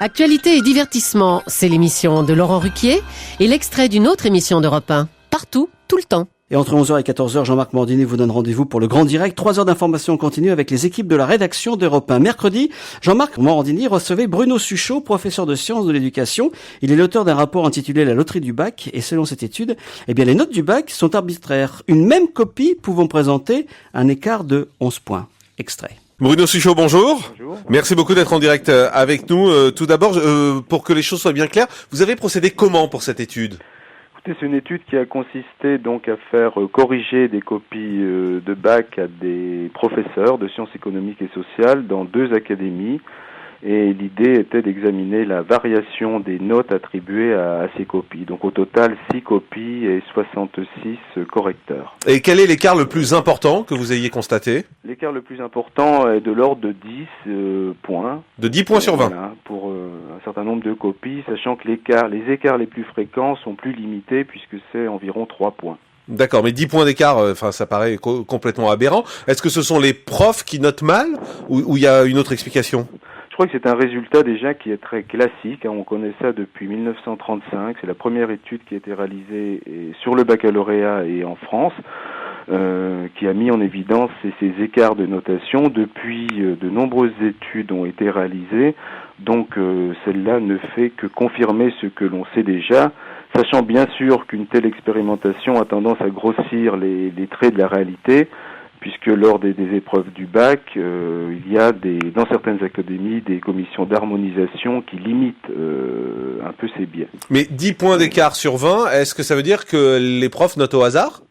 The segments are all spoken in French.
Actualité et divertissement, c'est l'émission de Laurent Ruquier et l'extrait d'une autre émission d'Europe 1. Partout, tout le temps. Et entre 11h et 14h, Jean-Marc Morandini vous donne rendez-vous pour le Grand Direct. 3 heures d'information continue avec les équipes de la rédaction d'Europe 1. Mercredi, Jean-Marc Morandini recevait Bruno Suchot, professeur de sciences de l'éducation. Il est l'auteur d'un rapport intitulé La loterie du bac. Et selon cette étude, les notes du bac sont arbitraires. Une même copie pouvant présenter un écart de 11 points. Extrait. Bruno Suchot, bonjour. Bonjour. Merci beaucoup d'être en direct avec nous. Tout d'abord, pour que les choses soient bien claires, vous avez procédé comment pour cette étude ? Écoutez, c'est une étude qui a consisté donc à faire corriger des copies de bac à des professeurs de sciences économiques et sociales dans 2 académies. Et l'idée était d'examiner la variation des notes attribuées à ces copies. Donc au total, 6 copies et 66 correcteurs. Et quel est l'écart le plus important que vous ayez constaté ? L'écart le plus important est de l'ordre de 10 points. De 10 points sur 20. Voilà, pour un certain nombre de copies, sachant que les écarts les plus fréquents sont plus limités puisque c'est environ 3 points. D'accord, mais 10 points d'écart, ça paraît complètement aberrant. Est-ce que ce sont les profs qui notent mal ou il y a une autre explication ? Je crois que c'est un résultat déjà qui est très classique. On connaît ça depuis 1935. C'est la première étude qui a été réalisée sur le baccalauréat et en France, qui a mis en évidence ces écarts de notation. Depuis, de nombreuses études ont été réalisées. Donc, celle-là ne fait que confirmer ce que l'on sait déjà, sachant bien sûr qu'une telle expérimentation a tendance à grossir les traits de la réalité, puisque lors des épreuves du bac, il y a dans certaines académies des commissions d'harmonisation qui limitent un peu ces biais. Mais 10 points d'écart sur 20, est-ce que ça veut dire que les profs notent au hasard ?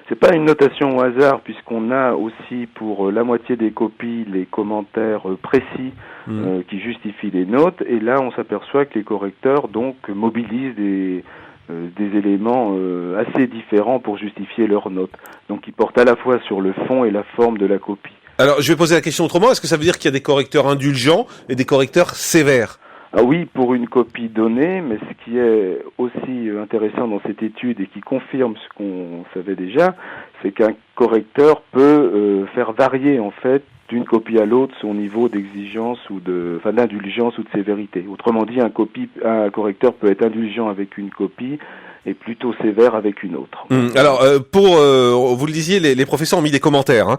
C'est pas une notation au hasard, puisqu'on a aussi pour la moitié des copies les commentaires précis qui justifient les notes, et là on s'aperçoit que les correcteurs donc mobilisent des éléments assez différents pour justifier leurs notes. Donc ils portent à la fois sur le fond et la forme de la copie. Alors je vais poser la question autrement, est-ce que ça veut dire qu'il y a des correcteurs indulgents et des correcteurs sévères ? Ah oui, pour une copie donnée, mais ce qui est aussi intéressant dans cette étude et qui confirme ce qu'on savait déjà, c'est qu'un correcteur peut faire varier en fait d'une copie à l'autre son niveau d'exigence ou d'indulgence ou de sévérité. Autrement dit, un correcteur peut être indulgent avec une copie et plutôt sévère avec une autre. Alors, vous le disiez, les professeurs ont mis des commentaires.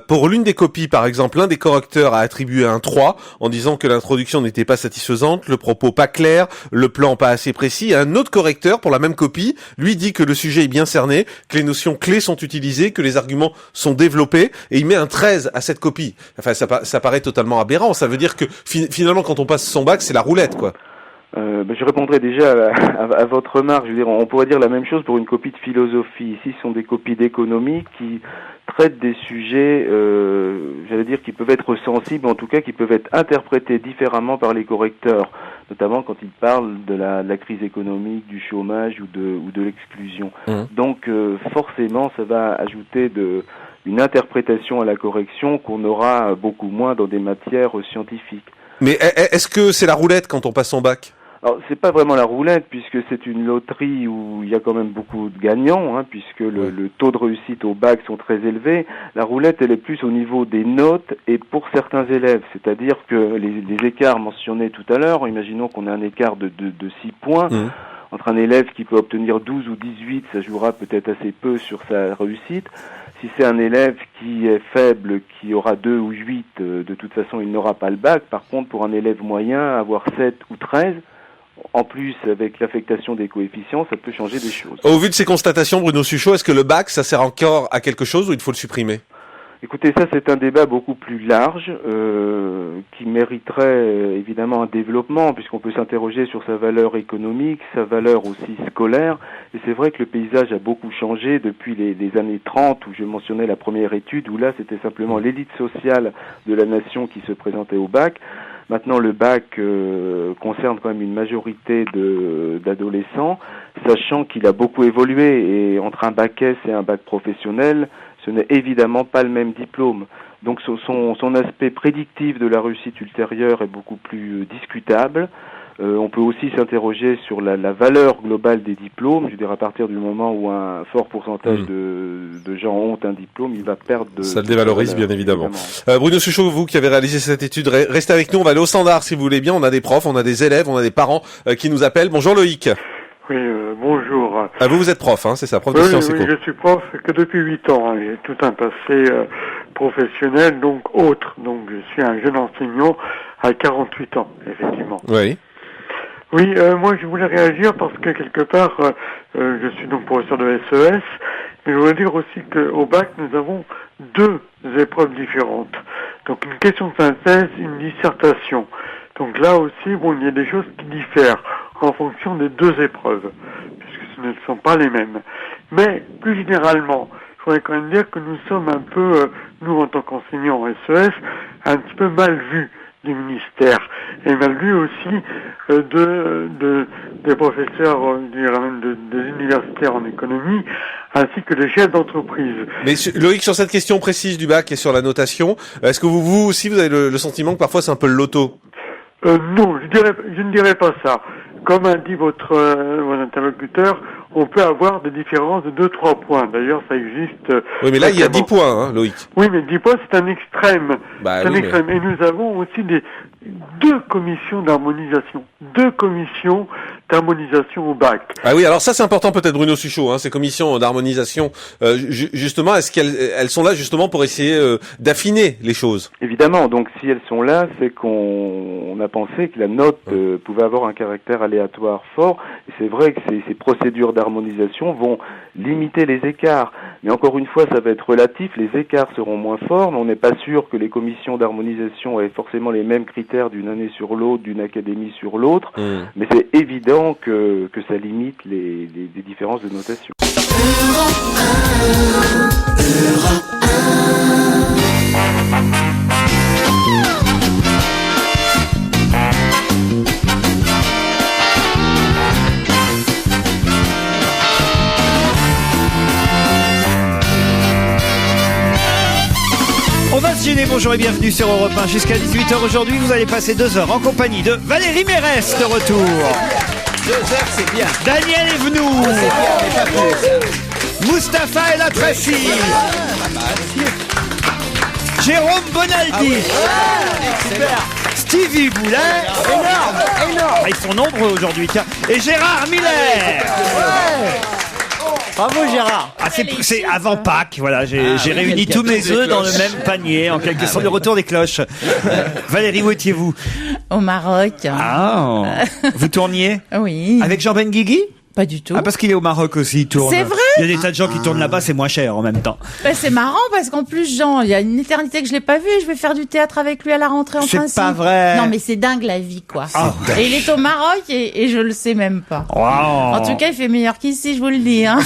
Pour l'une des copies, par exemple, l'un des correcteurs a attribué un 3 en disant que l'introduction n'était pas satisfaisante, le propos pas clair, le plan pas assez précis. Un autre correcteur, pour la même copie, lui dit que le sujet est bien cerné, que les notions clés sont utilisées, que les arguments sont développés, et il met un 13 à cette copie. Enfin, ça paraît totalement aberrant. Ça veut dire que finalement, quand on passe son bac, c'est la roulette, quoi. Je répondrai déjà à votre remarque. Je veux dire, on pourrait dire la même chose pour une copie de philosophie. Ici, ce sont des copies d'économie qui traitent des sujets, qui peuvent être sensibles, en tout cas qui peuvent être interprétés différemment par les correcteurs, notamment quand ils parlent de la crise économique, du chômage ou de l'exclusion. Donc, forcément, ça va ajouter une interprétation à la correction qu'on aura beaucoup moins dans des matières scientifiques. Mais est-ce que c'est la roulette quand on passe son bac ? Alors, c'est pas vraiment la roulette, puisque c'est une loterie où il y a quand même beaucoup de gagnants, puisque le taux de réussite au bac sont très élevés. La roulette, elle est plus au niveau des notes et pour certains élèves. C'est-à-dire que les écarts mentionnés tout à l'heure, imaginons qu'on a un écart de 6 points, entre un élève qui peut obtenir 12 ou 18, ça jouera peut-être assez peu sur sa réussite. Si c'est un élève qui est faible, qui aura 2 ou 8, de toute façon, il n'aura pas le bac. Par contre, pour un élève moyen, avoir 7 ou 13, en plus, avec l'affectation des coefficients, ça peut changer des choses. Au vu de ces constatations, Bruno Suchot, est-ce que le bac, ça sert encore à quelque chose ou il faut le supprimer ? Écoutez, ça c'est un débat beaucoup plus large qui mériterait évidemment un développement puisqu'on peut s'interroger sur sa valeur économique, sa valeur aussi scolaire. Et c'est vrai que le paysage a beaucoup changé depuis les années 30 où je mentionnais la première étude où là c'était simplement l'élite sociale de la nation qui se présentait au bac. Maintenant, le bac concerne quand même une majorité d'adolescents, sachant qu'il a beaucoup évolué. Et entre un bac S et un bac professionnel, ce n'est évidemment pas le même diplôme. Donc son aspect prédictif de la réussite ultérieure est beaucoup plus discutable. On peut aussi s'interroger sur la valeur globale des diplômes. Je veux dire, à partir du moment où un fort pourcentage de gens ont un diplôme, il va perdre de... Ça le dévalorise, bien évidemment. Bruno Suchot, vous qui avez réalisé cette étude, restez avec nous, on va aller au standard si vous voulez bien. On a des profs, on a des élèves, on a des parents qui nous appellent. Bonjour Loïc. Oui, bonjour. Ah, vous êtes prof, hein, c'est ça, prof de sciences éco. Oui, je suis prof que depuis 8 ans. Hein. J'ai tout un passé professionnel, donc autre. Donc je suis un jeune enseignant à 48 ans, effectivement. Oui. Oui, moi je voulais réagir parce que quelque part, je suis donc professeur de SES, mais je voulais dire aussi qu'au bac, nous avons 2 épreuves différentes. Donc une question de synthèse, une dissertation. Donc là aussi, bon, il y a des choses qui diffèrent en fonction des 2 épreuves, puisque ce ne sont pas les mêmes. Mais plus généralement, je voudrais quand même dire que nous sommes un peu, nous en tant qu'enseignants en SES, un petit peu mal vus du ministère, et mal vus aussi des professeurs, même des universitaires en économie, ainsi que des chefs d'entreprise. Mais Loïc, sur cette question précise du bac et sur la notation, est-ce que vous aussi, vous avez le sentiment que parfois c'est un peu le loto? Non, je ne dirais pas ça. Comme a dit votre interlocuteur, on peut avoir des différences de 2-3 points. D'ailleurs, ça existe. Oui, mais là, il y a 10 points, hein, Loïc. Oui, mais 10 points, c'est un extrême. C'est un extrême. Et nous avons aussi 2 commissions d'harmonisation. 2 commissions d'harmonisation au bac. Ah oui, alors ça, c'est important peut-être, Bruno Suchot, hein, ces commissions d'harmonisation. Justement, est-ce qu'elles sont là justement pour essayer d'affiner les choses? Évidemment, donc si elles sont là, c'est qu'on a pensé que la note pouvait avoir un caractère aléatoire fort. Et c'est vrai que ces procédures d'harmonisation vont limiter les écarts. Mais encore une fois, ça va être relatif, les écarts seront moins forts, mais on n'est pas sûr que les commissions d'harmonisation aient forcément les mêmes critères d'une année sur l'autre, d'une académie sur l'autre. Mais c'est évident que ça limite les différences de notation. On va se gêner, bonjour et bienvenue sur Europe 1. Jusqu'à 18h aujourd'hui, vous allez passer 2 heures en compagnie de Valérie Mérès de retour. 2 heures, c'est bien. Daniel Evenou. C'est bien, mais pas plus. Mustapha El Atrafi. Jérôme Bonaldi. Super. Stevie Boulet. Énorme. Ils sont nombreux aujourd'hui, tiens. Et Gérard Miller. Bravo Gérard. Ah, c'est avant Pâques, voilà, j'ai réuni tous mes œufs dans le même panier, en quelque sorte, le retour des cloches. Valérie, où étiez-vous? Au Maroc. Ah, vous tourniez? Oui. Avec Jean Benguigui? Pas du tout. Ah, parce qu'il est au Maroc aussi, il tourne. C'est vrai? Il y a des tas de gens qui tournent là-bas, c'est moins cher en même temps. Ben, c'est marrant parce qu'en plus, Jean, il y a une éternité que je l'ai pas vu et je vais faire du théâtre avec lui à la rentrée en principe. C'est pas vrai. Non, mais c'est dingue la vie, quoi. Oh, et il est au Maroc et je le sais même pas. Wow. En tout cas, il fait meilleur qu'ici, je vous le dis, hein.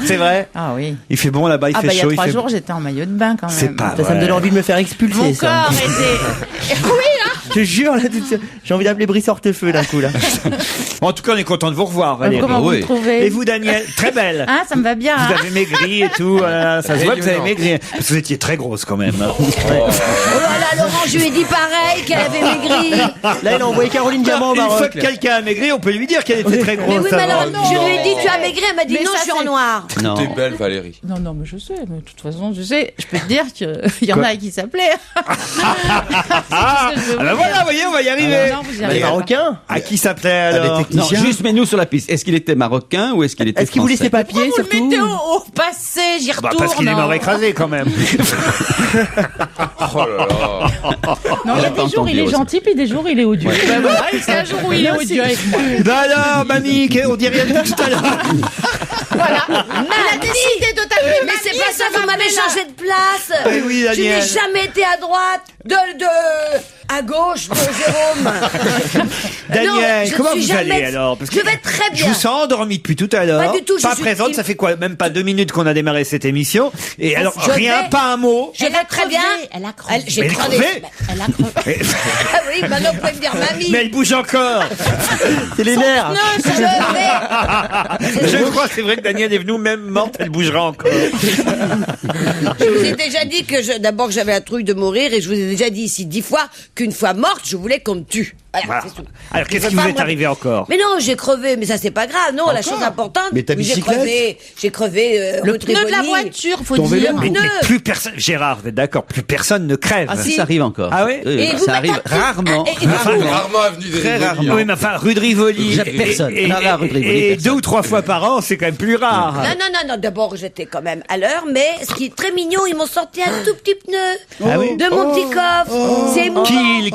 C'est vrai? Ah oui. Il fait bon là-bas, il fait il y a chaud. 3 jours, j'étais en maillot de bain quand même. C'est pas vrai. Ça me donne envie de me faire expulser. Mon ça. corps était... Oui, hein. Je te jure, là, j'ai envie d'appeler Brice Hortefeux d'un coup, là. En tout cas, on est content de vous revoir, Valérie. Comment vous le trouvez? Et vous, Daniel? Très belle. Ah, ça me va bien, Vous hein. avez maigri et tout, ça se voit que vous avez maigri. Parce que vous étiez très grosse quand même. Oh là là, Laurent, je lui ai dit pareil, qu'elle avait maigri. Là, il a envoyé Caroline Diamant au Une fois Maroc. que quelqu'un a maigri, on peut lui dire qu'elle était très grosse. Mais oui, mais alors, avant. je lui ai dit, tu as maigri, elle m'a dit Mais non, ça, je suis en c'est- noir. Non. T'es belle, Valérie. Non, mais je sais, mais de toute façon, je sais, je peux te dire qu'il y en a qui s'appelaient. Ah bah voilà, vous voyez, on va y arriver. Non, vous y Les arrivez pas. Marocains. À qui s'appelait alors? Non, juste mets-nous sur la piste. Est-ce qu'il était marocain ou est-ce qu'il était Est-ce qu'il voulait ses français? papiers, Pourquoi vous surtout? le mettez au passé, j'y Bah retourne. parce qu'il est mort hein. écrasé quand même. Oh là là. Non, il y a On l'a des jours pas il est entendu, gentil, puis des jours il est odieux. Ben voilà, c'est un jour où il est odieux avec moi. Bah alors, mamie, on dit rien depuis tout à l'heure. Voilà. Elle a décidé de t'appeler Mais c'est pas ça, vous m'avez changé de place. Eh oui, Je n'ai Daniel. jamais été à droite, à gauche de Jérôme. Daniel, je comment suis vous allez jamais- alors? Parce que Je vais très je bien. vous sens endormi depuis tout à l'heure. Pas du tout, je Pas suis- présente, ça fait quoi? Même pas 2 minutes qu'on a démarré cette émission. Et alors, Je rien, vais- pas un mot. Je vais très bien. Elle a crevé. J'ai Mais elle est crevé. crevée. Elle a crevé. Ah oui, maintenant vous pouvez me dire mamie. Mais elle bouge encore. C'est les nerfs. Non, Je crois, c'est vrai que Daniel est venu, même morte, elle bougera encore. je vous ai déjà dit que d'abord que j'avais un truc de mourir et je vous ai déjà dit ici 10 fois qu'une fois morte, je voulais qu'on me tue. Voilà, c'est tout. Alors, qu'est-ce qui vous est arrivé encore? Mais non, j'ai crevé, mais ça c'est pas grave. Non, la chose importante. Mais ta bicyclette? J'ai crevé. le pneu de la voiture, faut Ton dire. vélo? Mais plus personne, Gérard, vous êtes d'accord, plus personne ne crève. Ah si, ça arrive encore. Ah oui? Et vous Ça arrive m'attendez- rarement. Rarement avenue des Très Rivoli, rarement. hein. Oui, mais enfin, rue de Rivoli. Personne. Et, Non, là, rue de Rivoli, et personne. 2 ou 3 fois par an, c'est quand même plus rare. Non. D'abord, j'étais quand même à l'heure, mais ce qui est très mignon, ils m'ont sorti un tout petit pneu. Ah oui? De mon petit coffre. C'est émouvant.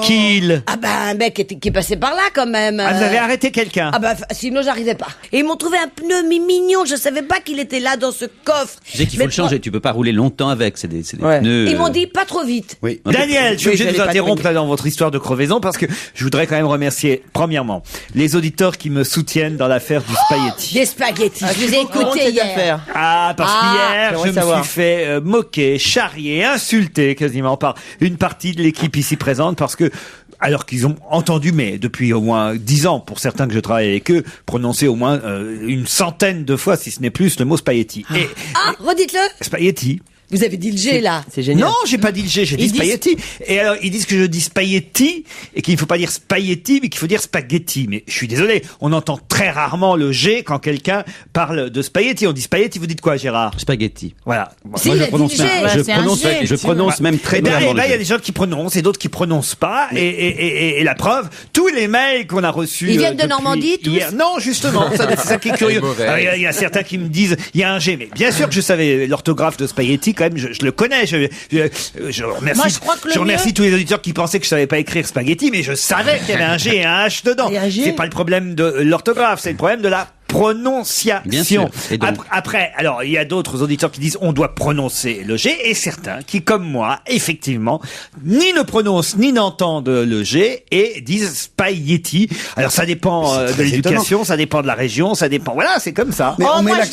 Kill. Ah bah, un mec qui est passé par là, quand même. Ah, vous avez arrêté quelqu'un? Ah bah, sinon j'arrivais pas. Et ils m'ont trouvé un pneu mignon, je savais pas qu'il était là dans ce coffre. Je sais qu'il faut Mais le changer, tu peux pas rouler longtemps avec, c'est des Ouais. pneus. Ils m'ont dit pas trop vite. Oui. Daniel, je suis Oui, obligé de vous j'allais pas interrompre te là dans votre histoire de crevaison parce que je voudrais quand même remercier, premièrement, les auditeurs qui me soutiennent dans l'affaire du spaghetti. Des spaghettis, je vous ai écouté cette hier. affaire. Ah, parce qu'hier, j'aimerais je me savoir. suis fait moquer, charrier, insulter quasiment par une partie de l'équipe ici présente parce que, alors qu'ils ont entendu, mais depuis au moins 10 ans, pour certains que je travaille avec eux, prononcer au moins une centaine de fois, si ce n'est plus, le mot spaghetti. Et Redites-le. spaghetti. Vous avez dit le G, là. C'est génial. Non, j'ai pas dit le G, j'ai dit Ils disent- spaghetti. Et alors, ils disent que je dis spaghetti et qu'il ne faut pas dire spaghetti, mais qu'il faut dire spaghetti. Mais je suis désolé, on entend très rarement le G quand quelqu'un parle de spaghetti. On dit spaghetti, vous dites quoi, Gérard? Spaghetti. Voilà. Si, il a dit le G. c'est un G. Je prononce même très Et ben, bien. il y a des gens qui prononcent et d'autres qui prononcent pas. Et la preuve, tous les mails qu'on a reçus. Ils viennent de depuis Normandie, tous hier. Non, justement, c'est ça qui est curieux. C'est mauvais. Alors, il y a certains qui me disent, il y a un G, mais bien sûr que je savais l'orthographe de spaghetti, quand même, je le connais. Je remercie, Moi, je crois que le je remercie tous les auditeurs qui pensaient que je savais pas écrire spaghetti, mais je savais qu'il y avait un G et un H dedans. Et un G. C'est pas le problème de l'orthographe, c'est le problème de la prononciation. Bien sûr. Et donc- Après, alors, il y a d'autres auditeurs qui disent on doit prononcer le G, et certains qui, comme moi, effectivement, ni ne prononcent ni n'entendent le G et disent spaghetti. Alors, ça dépend de l'éducation, ça dépend de la région, ça dépend. Voilà, c'est comme ça. Mais Oh, on met moi, l'ac-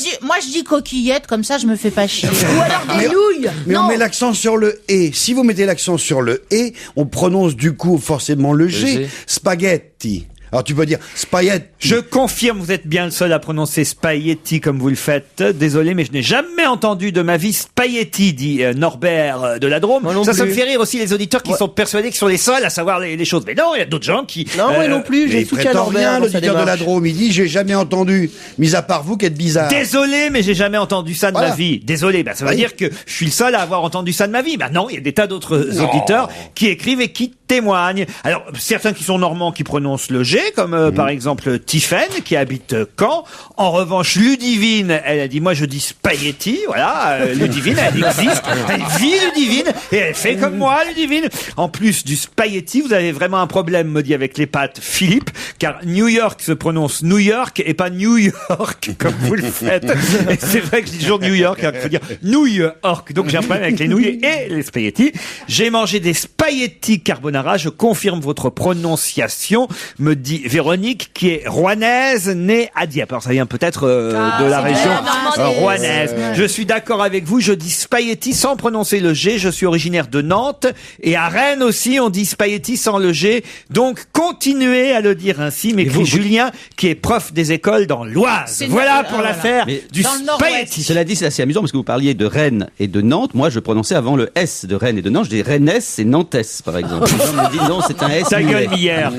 je dis coquillette, comme ça je me fais pas chier. Ou alors des nouilles. Mais on Non. met l'accent sur le « et ». Si vous mettez l'accent sur le « et », on prononce du coup forcément le G. G. Spaghetti. Alors tu peux dire spaghetti. Je confirme, vous êtes bien le seul à prononcer spaghetti comme vous le faites. Désolé, mais je n'ai jamais entendu de ma vie spaghetti, dit Norbert de la Drôme. Moi non Ça me plus. fait rire aussi les auditeurs qui sont persuadés qu'ils sont les seuls à savoir les choses. Mais non, il y a d'autres gens qui... Non, moi non plus, Mais j'ai il soutien prétend Norbert rien, dans sa l'auditeur de la démarche. Drôme. Il dit j'ai jamais entendu, mis à part vous, qu'être bizarre. Désolé, mais j'ai jamais entendu ça de Voilà. ma vie. Désolé, bah, ça veut Oui. dire que je suis le seul à avoir entendu ça de ma vie. Bah non, il y a des tas d'autres auditeurs qui écrivent et qui témoignent. Alors, certains qui sont normands qui prononcent le G, comme par exemple Tiffaine, qui habite Caen. En revanche, Ludivine, elle a dit, moi je dis spaghetti, voilà, Ludivine, elle existe, elle vit Ludivine, et elle fait comme moi, Ludivine. En plus du spaghetti, vous avez vraiment un problème, me dit avec les pâtes Philippe, car New York se prononce New York et pas New York, comme vous le faites. Et c'est vrai que je dis toujours New York, alors qu'il faut dire New York. Donc j'ai un problème avec les nouilles et les spaghettis. J'ai mangé des spaghettis carbonara, je confirme votre prononciation, me dit Véronique, qui est rouennaise, née à Dieppe. Alors ça vient peut-être de la c'est région bien, Normandie. rouennaise. Je suis d'accord avec vous, je dis spaghetti sans prononcer le G, je suis originaire de Nantes, et à Rennes aussi on dit spaghetti sans le G, donc continuez à le dire ainsi, m'écrit Julien, qui est prof des écoles dans l'Oise. C'est Voilà no- pour voilà. l'affaire Mais du dans le Nord-Ouest. spaghetti. Cela dit, c'est assez amusant parce que vous parliez de Rennes et de Nantes. Moi, je prononçais avant le S de Rennes et de Nantes. Je dis Rennes et Nantes, par exemple. Les gens me disent non, c'est un S. Ta muet. gueule hier.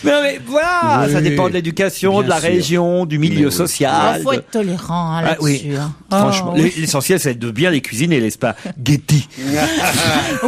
mais voilà, ça dépend de l'éducation, de la sûr. région, du milieu Mais oui. social. Il faut être tolérant hein, Ah là-dessus. oui, hein. franchement, Oh, oui. l'essentiel c'est de bien les cuisiner, n'est-ce pas? Spaghetti.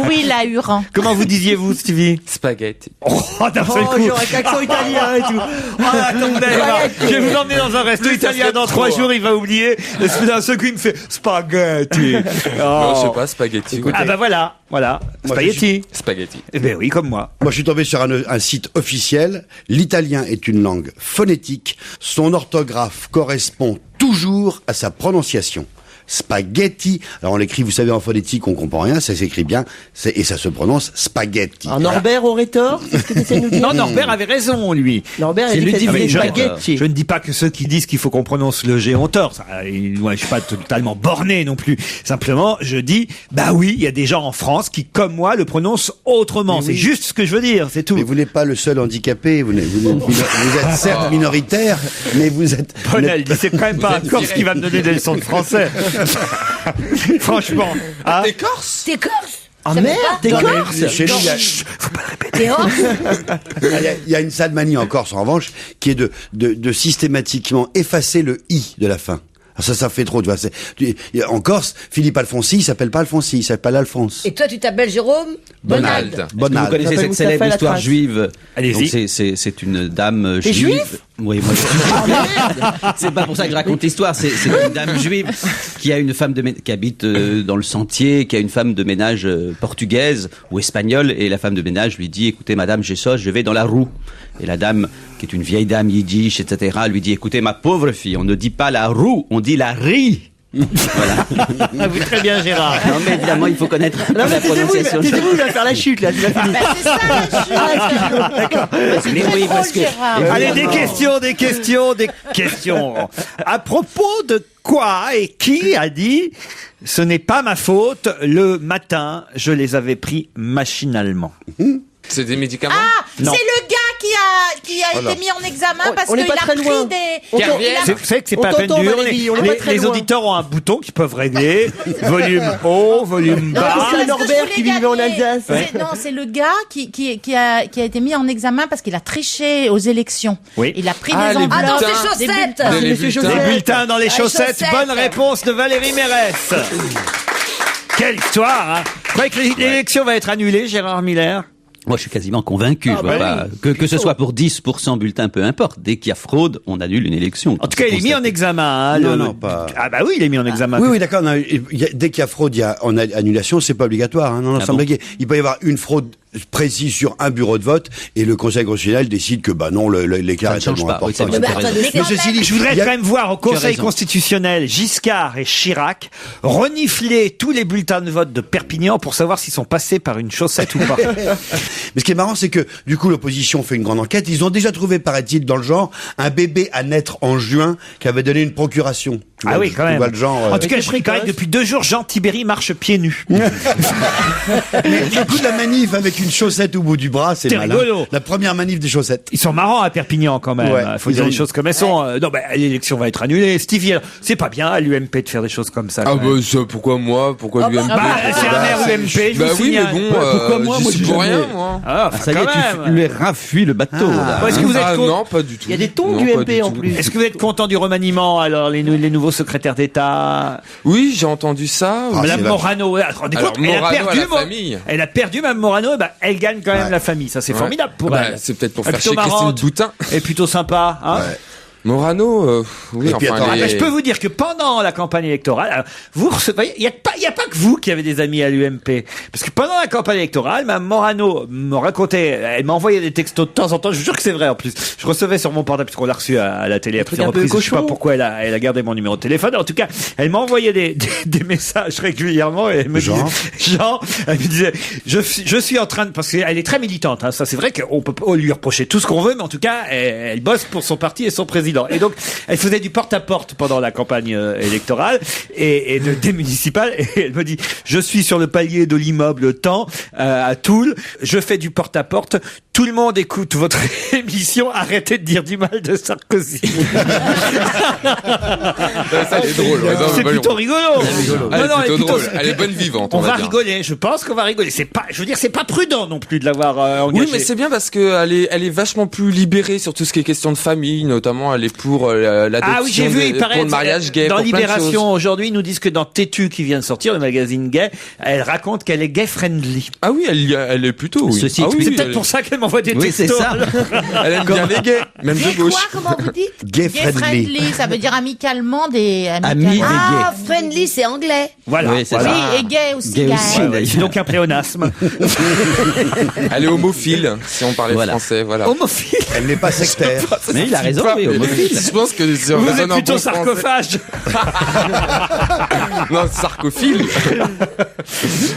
Oui, la Huron. Comment vous disiez-vous, Stevie? Spaghetti. Oh, d'un seul coup. J'aurais avec l'accent italien et tout. Ah, attendez, là. Je vais vous emmener dans un resto italien dans 3 jours, il va oublier. Et d'un seul coup, il me fait spaghetti. Non, je Oh. sais pas, spaghetti. Ah bah voilà, voilà, Moi, spaghetti. Spaghetti. Eh ben oui, comme moi. Moi, je suis tombé sur un site officiel. L'italien est une langue phonétique. Son orthographe correspond toujours à sa prononciation. Spaghetti. Alors on l'écrit, vous savez, en phonétique, on comprend rien, ça s'écrit bien, et ça se prononce spaghetti. Alors Norbert aurait tort, c'est ce que tu essaies de nous dire. Non, Norbert avait raison, lui. Norbert, C'est il a dit que Ludivine, c'était je- spaghetti. Je ne dis pas que ceux qui disent qu'il faut qu'on prononce le G ont tort. Ça, moi, je suis pas totalement borné non plus. Simplement, je dis, bah oui, il y a des gens en France qui, comme moi, le prononcent autrement. Mais C'est oui. juste ce que je veux dire, c'est tout. Mais vous n'êtes pas le seul handicapé, vous êtes certes minoritaire, mais vous êtes... Brunel dit, c'est quand même pas un Corse qui va me donner des leçons de français. Franchement. Hein. T'es corse? T'es corse? Ah Ça merde, va t'es pas corse? Chez nous, il y a- Faut pas le répéter. T'es hors. il y a une sale manie en Corse, en revanche, qui est de systématiquement effacer le i de la fin. Alors ça fait trop. Tu vois, en Corse, Philippe Alfonsi, il s'appelle pas Alfonsi, il s'appelle Alphonse. Et toi, tu t'appelles Jérôme Bonald. Est-ce que vous Bonald. connaissez S'appelle cette Moustapha célèbre histoire Latras. juive? Allez-y. Donc c'est une dame T'es juive. juif Oui, moi je C'est pas pour ça que je raconte l'histoire. C'est une dame juive qui a une femme qui habite dans le Sentier, qui a une femme de ménage portugaise ou espagnole, et la femme de ménage lui dit: écoutez, madame, j'ai ça, je vais dans la roue. Et la dame, qui est une vieille dame yiddish, etc., lui dit: écoutez, ma pauvre fille, on ne dit pas la roue, on dit la rie. Voilà. Oui, très bien, Gérard. Non, mais évidemment, il faut connaître Non, la mais prononciation. taisez-vous, il va faire la chute, là, tu vas finir. Bah, c'est ça, la chute. Mais oui, parce que Allez, des questions. À propos de quoi et qui a dit « Ce n'est pas ma faute, le matin, je les avais pris machinalement C'est des médicaments. Ah, Non. c'est le gars qui a Voilà. été mis en examen parce On n'est qu'il pas a très pris loin. des... On il a- t'en- il a- Vous savez que c'est On pas à peine t'entend, dur. Valérie, on est pas très Les loin. auditeurs ont un bouton qu'ils peuvent régler. Volume haut, volume Non, bas. parce que Parce que Norbert je voulais qui vivait en gagner. Alsace. Non, c'est le gars qui a été mis en examen parce qu'il a triché aux élections. Oui. Il a pris Ah, des les enveloppes. Ah, dans Putain. ses chaussettes. C'est Les Monsieur bulletins. Les Joseph. bulletins dans les Les chaussettes. chaussettes. Bonne réponse de Valérie Mérès. Quelle histoire, hein. Vous croyez que l'élection va être annulée, Gérard Miller? Moi, je suis quasiment convaincu. Ah, Je vois bah pas- que ce soit pour 10% bulletin, peu importe. Dès qu'il y a fraude, on annule une élection. En tout cas, il est mis en examen. Hein, Non, non, pas- Ah bah oui, il est mis en examen. Oui, d'accord. non, dès qu'il y a fraude, en annulation, c'est pas obligatoire. Hein, non, non, Ah sans bon blaguer. Il peut y avoir une fraude précise sur un bureau de vote et le Conseil constitutionnel décide que bah non, l'écart Ça est ne change tellement pas. Oui, important. c'est Mais vrai. attendez, Mais ceci dit, Je voudrais il y a- quand même voir au Conseil raison. constitutionnel Giscard et Chirac renifler tous les bulletins de vote de Perpignan pour savoir s'ils sont passés par une chaussette ou pas. Mais ce qui est marrant, c'est que du coup, l'opposition fait une grande enquête. Ils ont déjà trouvé, paraît-il, dans le genre, un bébé à naître en juin qui avait donné une procuration. Tu Ah vois, oui, quand tu même. vois le genre. En tout cas, je dis quand même que depuis 2 jours, Jean Tibéry marche pieds nus. Mais le coup de la manif avec une chaussette au bout du bras, c'est C'est malin. rigolo. La première manif des chaussettes. Ils sont marrants à Perpignan quand même. Ouais, Il faut ils dire ont- les choses comme elles sont. Non, bah, l'élection va être annulée. Stevie, c'est pas bien à l'UMP de faire des choses comme ça. Ah quand même. bah ça, pourquoi moi? Pourquoi l'UMP? Bah, c'est un maire UMP, je Bah vous oui, mais signale. bon, pourquoi moi, j'y moi, suis j'ai pour jamais- rien, moi. Ah, Ah, ça y est, quand même. tu lui raffuis le bateau. là. Est-ce que vous êtes Ah con- non, pas du tout. Il y a des tons Non, du pas MP du en tout. plus. Est-ce que vous êtes content du remaniement, alors, les nouveaux secrétaires d'État? Oui, j'ai entendu ça. Ah, Madame c'est Morano, ouais, rendez Alors, compte, elle a Morano perdu, à la famille. elle a perdu Mme Morano, et ben, elle gagne quand même Ouais. la famille. Ça, c'est Ouais. formidable pour Bah, elle. c'est peut-être pour Elle faire est plutôt chier Christine marrante Boutin. et plutôt sympa, hein. Ouais. Morano, oui, Et puis, enfin, attends, Ah, bah, je peux vous dire que pendant la campagne électorale, alors, vous recevez, il y a pas que vous qui avez des amis à l'UMP. Parce que pendant la campagne électorale, Mme Morano me racontait, elle m'a envoyé des textos de temps en temps, je vous jure que c'est vrai en plus. Je recevais sur mon portable, puisqu'on l'a reçu à la télé à truc plusieurs un peu reprises. Je sais pas cochon. pourquoi elle a gardé mon numéro de téléphone. En tout cas, elle m'a envoyé des messages régulièrement et elle me Genre disait, elle me disait, je suis en train de, parce qu'elle est très militante, hein, ça c'est vrai qu'on peut pas lui reprocher tout ce qu'on veut, mais en tout cas, elle bosse pour son parti et son président. Et donc, elle faisait du porte-à-porte pendant la campagne électorale et des municipales. Et elle me dit, je suis sur le palier de l'immeuble Temps à Toul, je fais du porte-à-porte. Tout le monde écoute votre émission. Arrêtez de dire du mal de Sarkozy. Ça, c'est drôle. ouais, non, C'est mais plutôt bon. rigolo. Elle est Non, non, plutôt drôle. plutôt- Elle est bonne vivante, On on va va dire. rigoler. Je pense qu'on va rigoler. C'est pas, je veux dire, c'est pas prudent non plus de l'avoir engagé. Oui, mais c'est bien parce que elle est vachement plus libérée sur tout ce qui est question de famille, notamment elle est pour l'adoption, Ah oui, j'ai vu, il paraît, pour le mariage gay, dans pour plein de Libération choses. aujourd'hui, ils nous disent que dans Tétu qui vient de sortir, le magazine gay, elle raconte qu'elle est gay friendly. Ah oui, elle est plutôt. Oui. Ceci Ah oui, C'est elle- peut-être pour ça qu'elle m'envoie des Oui, c'est textos. ça. Elle aime bien les gays, même Gay de gauche. quoi, comment vous dites? Gay friendly. Ça veut dire amicalement des... Amis des Ah, friendly, c'est anglais. Voilà. Oui, c'est voilà. Oui, et gay aussi. Gay gay. aussi. Ouais, ouais, c'est donc un pléonasme. Elle est homophile, si on parlait Voilà. français, voilà. Homophile. Elle n'est pas sectaire. Mais il a raison, oui, homophile. Je pense que si on Vous raisonne êtes en plutôt bon français- sarcophage. Non, sarcophile.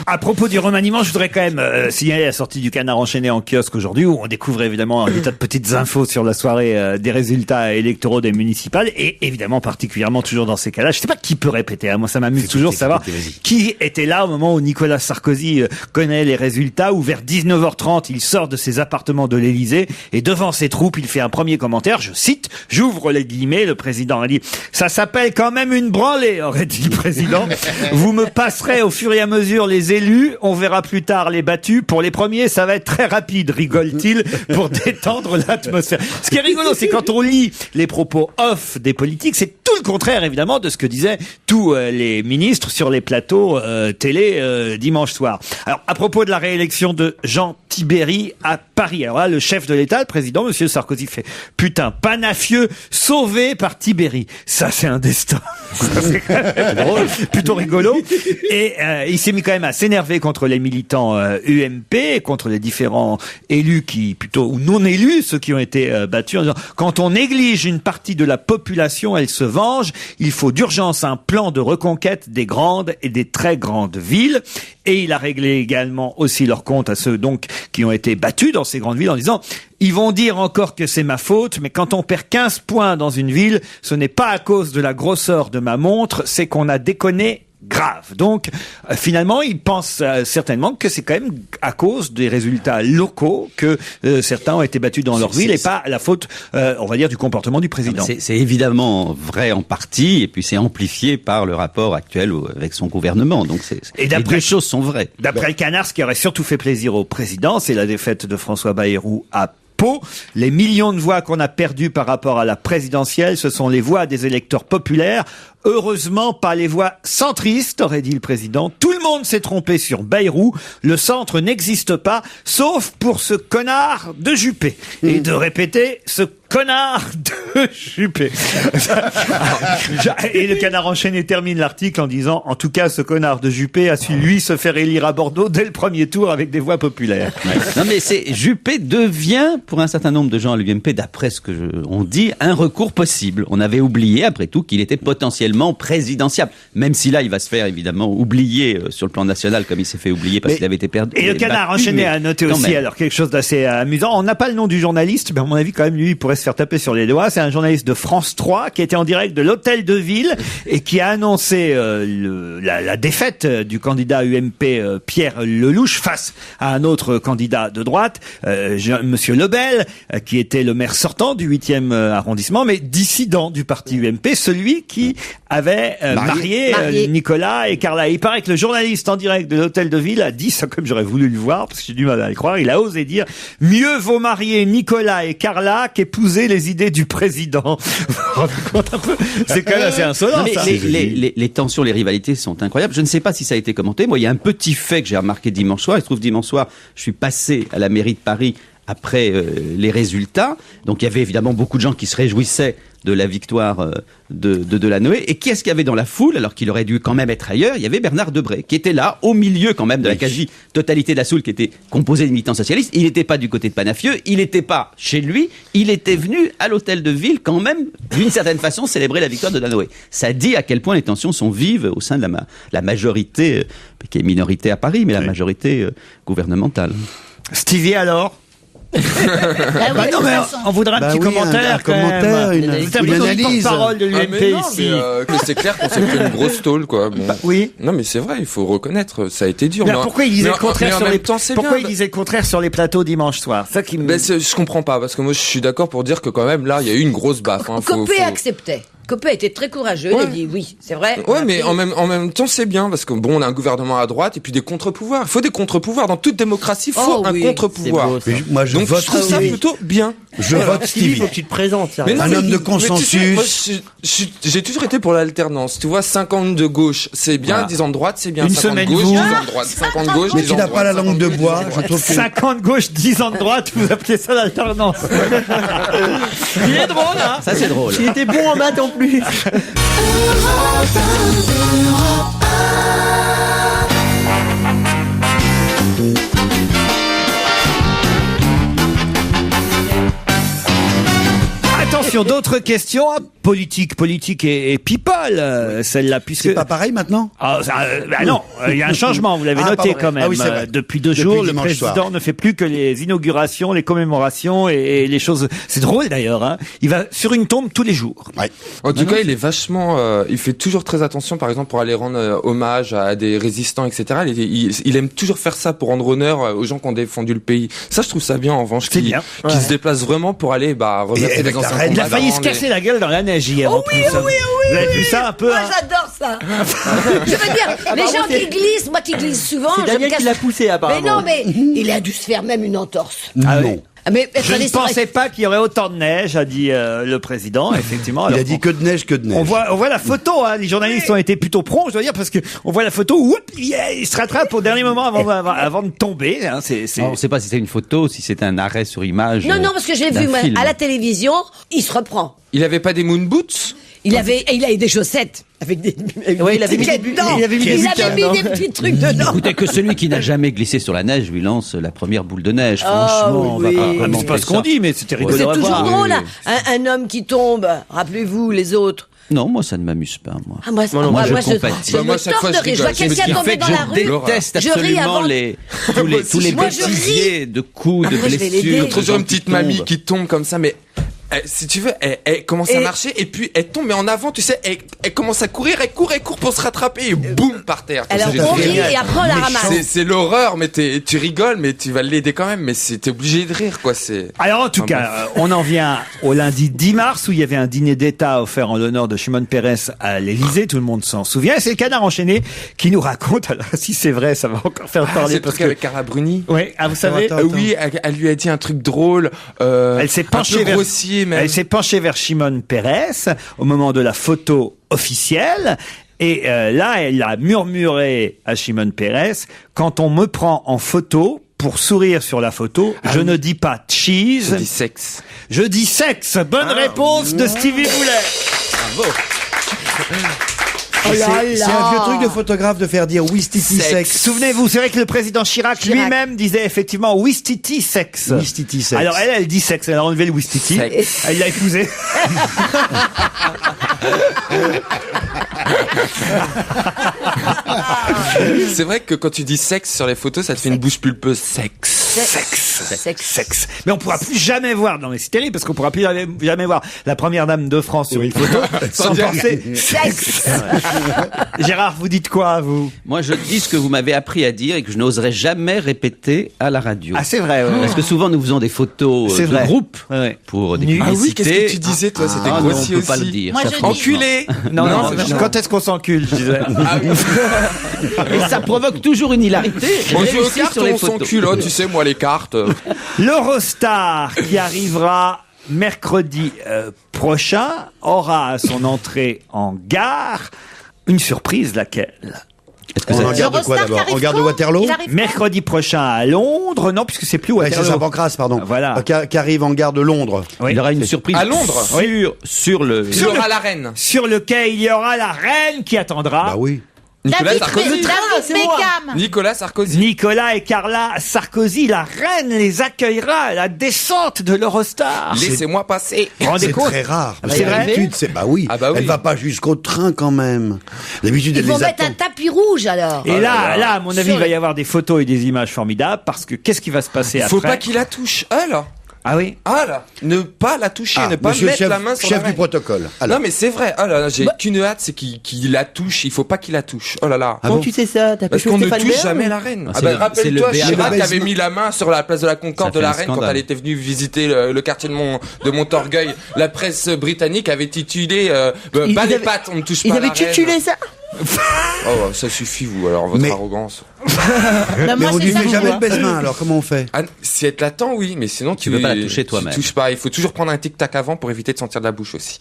À propos du remaniement, je voudrais quand même signaler la sortie du Canard enchaîné en kiosque aujourd'hui, où on découvre évidemment des tas de petites infos sur la soirée des résultats électoraux des municipales, et évidemment particulièrement toujours dans ces cas-là. Je sais pas qui peut répéter, hein. Moi ça m'amuse toujours de savoir qui était là au moment où Nicolas Sarkozy connaît les résultats, où vers 19h30 il sort de ses appartements de l'Élysée et devant ses troupes il fait un premier commentaire, je cite, j'ouvre les guillemets, le président a dit « Ça s'appelle quand même une branlée », aurait dit le président. « Vous me passerez au fur et à mesure les élus, on verra plus tard les battus. Pour les premiers, ça va être très rapide, rigole-t-il, pour détendre l'atmosphère. Ce qui est rigolo, c'est quand on lit les propos off des politiques, c'est tout le contraire, évidemment, de ce que disaient tous les ministres sur les plateaux télé dimanche soir. Alors, à propos de la réélection de Jean Tibéri à Paris, alors là, le chef de l'État, le président, Monsieur Sarkozy, fait « Putain, panafieux, sauvé par Tibéri ». Ça, c'est un destin. Ça, c'est quand même drôle, plutôt rigolo. Et il s'est mis quand même à s'énerver contre les militants UMP, contre les différents élus ou non élus, ceux qui ont été battus, en disant « Quand on néglige une partie de la population, elle se venge. Il faut d'urgence un plan de reconquête des grandes et des très grandes villes. » Et il a réglé également aussi leur compte à ceux donc qui ont été battus dans ces grandes villes en disant « Ils vont dire encore que c'est ma faute, mais quand on perd 15 points dans une ville, ce n'est pas à cause de la grosseur de ma montre, c'est qu'on a déconné grave. » Donc, finalement, il pense certainement que c'est quand même à cause des résultats locaux que certains ont été battus dans leur ville et pas la faute, on va dire, du comportement du président. C'est évidemment vrai en partie, et puis c'est amplifié par le rapport actuel avec son gouvernement. Donc, les deux choses sont vraies. D'après le Canard, ce qui aurait surtout fait plaisir au président, c'est la défaite de François Bayrou à Pau. Les millions de voix qu'on a perdues par rapport à la présidentielle, ce sont les voix des électeurs populaires. Heureusement, pas les voix centristes, aurait dit le président. Tout le monde s'est trompé sur Bayrou. Le centre n'existe pas, sauf pour ce connard de Juppé. Et de répéter ce connard de Juppé. Et le Canard enchaîné termine l'article en disant « En tout cas, ce connard de Juppé a su, lui, se faire élire à Bordeaux dès le premier tour avec des voix populaires. » Non mais Juppé devient, pour un certain nombre de gens à l'UMP, d'après ce que on dit, un recours possible. On avait oublié, après tout, qu'il était potentiellement présidentiable. Même si là, il va se faire évidemment oublier sur le plan national, comme il s'est fait oublier parce qu'il avait été perdu. Et le Canard enchaîné a noté aussi, alors quelque chose d'assez amusant. On n'a pas le nom du journaliste, mais à mon avis, quand même, lui, il pourrait se faire taper sur les doigts. C'est un journaliste de France 3 qui était en direct de l'hôtel de ville et qui a annoncé la défaite du candidat UMP Pierre Lelouch face à un autre candidat de droite, Monsieur Lebel, qui était le maire sortant du 8e arrondissement, mais dissident du parti UMP, celui qui avait marié Nicolas et Carla. Il paraît que le journaliste en direct de l'hôtel de ville a dit ça, comme j'aurais voulu le voir, parce que j'ai du mal à le croire, il a osé dire « Mieux vaut marier Nicolas et Carla qu'épouser les idées du président. » C'est quand même assez insolent, ça. Les tensions, les rivalités sont incroyables. Je ne sais pas si ça a été commenté. Moi, il y a un petit fait que j'ai remarqué dimanche soir. Il se trouve, dimanche soir, je suis passé à la mairie de Paris après les résultats. Donc, il y avait évidemment beaucoup de gens qui se réjouissaient de la victoire de Delanoë. Et qui est-ce qu'il y avait dans la foule, alors qu'il aurait dû quand même être ailleurs? Il y avait Bernard Debré, qui était là, au milieu quand même de la quasi-totalité de la foule, qui était composée de militants socialistes. Il n'était pas du côté de Panafieux, il n'était pas chez lui, il était venu à l'hôtel de ville quand même, d'une certaine façon, célébrer la victoire de Delanoë. Ça dit à quel point les tensions sont vives au sein de la majorité, qui est minorité à Paris, mais la majorité gouvernementale. Stevie, alors? Non, mais on voudrait un petit commentaire. Un commentaire, une analyse. Parole de l'UMP ici. Mais c'est clair qu'on s'est fait une grosse tôle, quoi. Bon. Oui. Non, mais c'est vrai, il faut reconnaître, ça a été dur. Mais pourquoi il disait le contraire sur les pourquoi il disait le contraire sur les plateaux dimanche soir? Ça qui me... je comprends pas, parce que moi je suis d'accord pour dire que quand même là, il y a eu une grosse baffe. Copé acceptait. Copé était très courageux, il a dit oui, c'est vrai. Ouais, mais en même temps, c'est bien, parce que bon, on a un gouvernement à droite et puis des contre-pouvoirs. Il faut des contre-pouvoirs. Dans toute démocratie, il faut un contre-pouvoir. Moi, je trouve ça plutôt bien. Je vote Stevie. Faut que tu te présentes. Un homme de consensus. J'ai toujours été pour l'alternance. Tu vois, 50 de gauche, c'est bien, 10 ans de droite, c'est bien. Une 50 de gauche, 10 ans de droite. 50 de gauche, 10 ans de droite. Mais tu n'as pas la langue de bois. Je trouve que 50 gauche, 10 ans de droite, vous appelez ça l'alternance. Il est drôle, hein? Ça, c'est drôle. Il était bon en maths en plus. Attention, d'autres questions politique et people, celle-là, puisque... C'est pas pareil maintenant? Non, il y a un changement, vous l'avez noté quand même. Ah oui, c'est vrai. Depuis 2 jours, le président ne fait plus que les inaugurations, les commémorations et les choses... C'est drôle d'ailleurs, hein. Il va sur une tombe tous les jours. Ouais. En tout cas, il est vachement... il fait toujours très attention, par exemple, pour aller rendre hommage à des résistants, etc. Il aime toujours faire ça pour rendre honneur aux gens qui ont défendu le pays. Ça, je trouve ça bien, en revanche, qu'il se déplace vraiment pour aller remercier les anciens combattants. Il a failli se casser la gueule dans la neige hier. en plus. Vous avez vu ça un peu? Moi, j'adore ça. Je veux dire, les gens qui glissent, moi qui glisse souvent, C'est Daniel qui l'a poussé, apparemment. Mais non, mais il a dû se faire même une entorse. Ah oui. Mais Je ne pensais pas qu'il y aurait autant de neige, a dit le président, effectivement. Il Alors, a dit que de neige, que de neige. on voit la photo, hein. Les journalistes ont été plutôt prompts, je dois dire, parce que on voit la photo où il se rattrape au dernier moment avant de tomber. Hein. On ne sait pas si c'est une photo, si c'est un arrêt sur image. Non, parce que je l'ai d'un vu moi, film. à la télévision, il se reprend. Il avait pas des moon boots? Il avait des chaussettes avec des Ouais, il avait mis tickets des- dedans. il avait mis des Il buts, avait mis non des petits trucs dedans. Écoutez, que celui qui n'a jamais glissé sur la neige lui lance la première boule de neige. Oh, Franchement, on va oui. pas Ah, mais c'est commenter pas ce qu'on ça. dit, mais c'était rigolo C'est à toujours voir. drôle, hein. Un homme qui tombe. Rappelez-vous, les autres. Non, moi ça ne m'amuse pas, moi. Ah, moi, moi, je je compatis. je Bah, moi, me chaque tords fois, de je rire. Je vois rigole. quelqu'un Ce qui tomber fait que dans la rue. je déteste Je ris absolument avant. tous les Moi, je ris. bêtisiers de coups, de Après, je vais l'aider. blessures. Toujours une de gens petite qui mamie tombent. qui tombe comme ça, mais si tu veux, elle commence à Et- marcher et puis elle tombe, mais en avant, tu sais, elle commence à courir, elle court pour se rattraper et boum par terre. Alors, C'est on rit génial. et après, on la ramasse. C'est l'horreur, mais tu rigoles, mais tu vas l'aider quand même, mais t'es obligé de rire, quoi. Alors en tout Enfin, cas, on en vient au lundi 10 mars où il y avait un dîner d'État offert en l'honneur de Shimon Peres à l'Élysée, tout le monde s'en souvient. Et c'est le Canard enchaîné qui nous raconte, alors si c'est vrai, ça va encore faire parler. c'est le parce truc avec Cara Bruni. Oui, vous savez, Oui, elle lui a dit un truc drôle. elle s'est un penchée peu grossier, même. elle s'est penchée vers Shimon Peres au moment de la photo officielle. Et là, elle a murmuré à Shimon Peres, quand on me prend en photo, pour sourire sur la photo, je ne dis pas cheese, Je dis sexe. je dis sexe. Bonne réponse de Stevie Boulet. Bravo. Oh là C'est un là. vieux truc de photographe de faire dire Wistiti sexe. Souvenez-vous, c'est vrai que le président Chirac lui-même disait effectivement Wistiti sexe. Wistiti sexe. Alors elle dit sexe, elle a enlevé le Wistiti, Sexe. elle l'a épousé. C'est vrai que quand tu dis sexe sur les photos, ça te fait une bouche pulpeuse. Sexe. Sexe. Mais on pourra plus jamais voir, non mais c'est terrible parce qu'on pourra plus jamais voir la première dame de France sur une photo sans dire- penser sexe. Gérard, vous dites quoi, vous? Moi, je dis ce que vous m'avez appris à dire et que je n'oserais jamais répéter à la radio. Ah, c'est vrai, ouais. Parce que souvent, nous faisons des photos C'est de vrai. groupe Ouais. pour des Nu. Ah oui, publicités. qu'est-ce que tu disais, toi? C'était Ah, non, grossier on peut pas aussi. le dire. Moi, ça, je dis- franchement. Enculé. Non, c'est chiant. quand est-ce qu'on s'encule, je disais. Ah oui. Et ça provoque toujours une hilarité. On joue aux réussie cartes, sur les on photos. s'encule. Oh, tu sais, moi, les cartes. L'Eurostar qui arrivera mercredi prochain aura à son entrée en gare une surprise, laquelle? Est-ce que On ça- regarde quoi d'abord? On regarde Waterloo? Mercredi prochain à Londres, non, puisque c'est plus Ouais, c'est Waterloo. Saint-Pancras, pardon. Voilà. Qui arrive en gare de Londres. Oui. Il y aura une surprise À Londres sur le. Il y aura la reine. Sur lequel il y aura la reine qui attendra. Bah oui. Nicolas David Sarkozy. Beckham. Nicolas Sarkozy. Nicolas et Carla Sarkozy, la reine les accueillera à la descente de l'Eurostar. Laissez-moi passer. Vous vous rendez C'est compte? très rare. Ah, c'est vrai? D'habitude, c'est bah oui. Ah bah oui. Elle va pas jusqu'au train quand même. D'habitude, Ils elle vont les mettre un attend. tapis rouge alors. Et là, à mon avis, Sur il va le- y avoir des photos et des images formidables parce que qu'est-ce qui va se passer après? Faut pas qu'il la touche. Ah là. Ah oui? Ah là. Ne pas la toucher, ne pas monsieur mettre chef, la main sur chef la du reine. protocole. Alors. Non mais c'est vrai. Oh là là, j'ai qu'une hâte, c'est qu'il la touche. Il faut pas qu'il la touche. Oh là là. Comment tu sais ça? T'as Parce plus qu'on ne Stéphane touche Bern jamais la reine. Ah, Ah c'est bah, le- rappelle-toi, c'est le Chirac baisement. avait mis la main sur la place de la Concorde Ça de la fait un reine quand scandale. elle était venue visiter le quartier de Montorgueil. La presse britannique avait titulé Ils bas les avaient- pattes, on ne touche Ils pas avaient la reine. titulé ça? Oh, ça suffit vous alors votre Mais- arrogance. Non, Mais moi, on c'est lui ça met que je jamais vois. le baise-main, alors comment on fait? Ah, si elle t'attend, oui, mais sinon tu veux pas la toucher toi-même. Tu touches pas. Il faut toujours prendre un tic-tac avant pour éviter de sentir de la bouche aussi.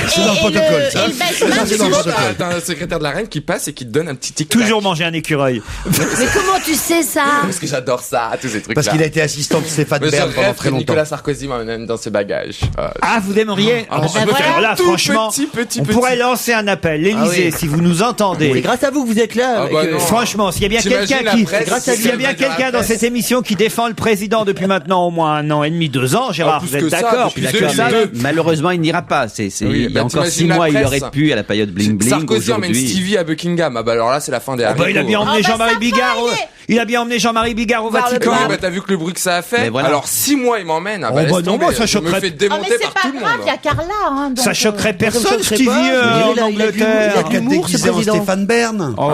C'est dans le protocole, ça. Et le baisse-main, Ça, c'est dans le protocole. T'as un secrétaire de la reine qui passe et qui te donne un petit tic-tac. Toujours manger un écureuil. Mais comment tu sais ça? Parce que j'adore ça, tous ces trucs-là. Parce qu'il a été assistant de Stéphane Mais je Bern pendant rêve très que longtemps. Nicolas Sarkozy m'emmène dans ses bagages. Ah, vous aimeriez? Ah, bah, ben voilà. alors là, Tout franchement, petit, on pourrait lancer un appel. L'Élysée, Ah oui. si vous nous entendez. C'est grâce à vous que vous êtes là. Ah avec, bah non. Franchement, s'il y a bien T'imagines quelqu'un la qui, presse, grâce à s'il y a c'est bien dans la quelqu'un dans presse. cette émission qui défend le président depuis maintenant au moins 1 an et demi, 2 ans, Gérard, plus vous êtes que ça, d'accord? depuis Plus que 2002. ça, Malheureusement, il n'ira pas. Oui, Il y bah, a encore t'imagines 6 la mois, il presse. aurait pu à la période bling bling. Sarkozy emmène Aujourd'hui, Stevie à Buckingham. Ah bah alors là, c'est la fin des Oh, bah, il a haricots. bien emmené Ah, bah, Jean-Marie ça Bigard. va, allez. Il a bien emmené Jean-Marie Bigard au Voir le Vatican. Oui, pape. bah t'as vu que le bruit que ça a fait. Mais voilà. Alors 6 mois, il m'emmène. Ah bah, Oh, laisse bah non, tomber. moi, ça Je me choquerait- fais Ah, mais démonter c'est par pas tout le grave, il y a monde. Carla. Hein, donc, Ça choquerait Ça me personne, choquerait Stevie, pas, en il a de l'humour, Angleterre. Il a qu'à l'humour, ce déguiser en président. Stéphane Bern. Oh,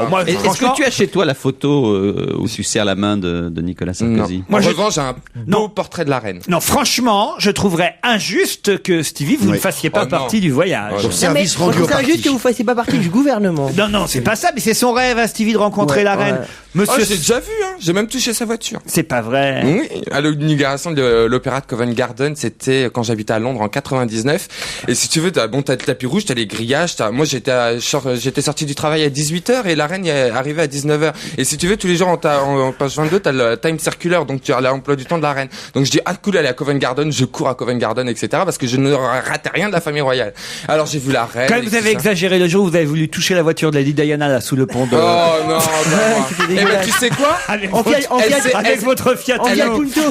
moi, Et Est-ce que tu as chez toi la photo où tu serres la main de Nicolas Sarkozy? En revanche, j'ai un beau portrait de la reine. Non, franchement, je trouverais injuste que Stevie, vous ne fassiez pas partie du voyage. Service rendu au parti. C'est injuste que vous fassiez pas partie du gouvernement. Non, c'est pas ça, mais c'est son rêve, hein, Stevie, de rencontrer la reine. Monsieur, j'ai déjà vu, hein. J'ai même touché sa voiture. C'est pas vrai. Oui, à l'inauguration de l'opéra de Covent Garden, c'était quand j'habitais à Londres en 99. Et si tu veux, t'as le tapis rouge, t'as les grillages. Moi, j'étais sorti du travail à 18h et la reine est arrivée à 19h. Et si tu veux, tous les jours en page 22, t'as le time circulaire, donc tu as l'emploi du temps de la reine. Donc je dis, cool, elle est à Covent Garden, je cours à Covent Garden, etc. parce que je ne ratais rien de la famille royale. Alors j'ai vu la reine. Quand même, vous avez exagéré le jour où vous avez voulu toucher la voiture de Lady Diana, là, sous le pont de... Oh non. Ben, tu sais quoi? Avec votre Fiat Punto.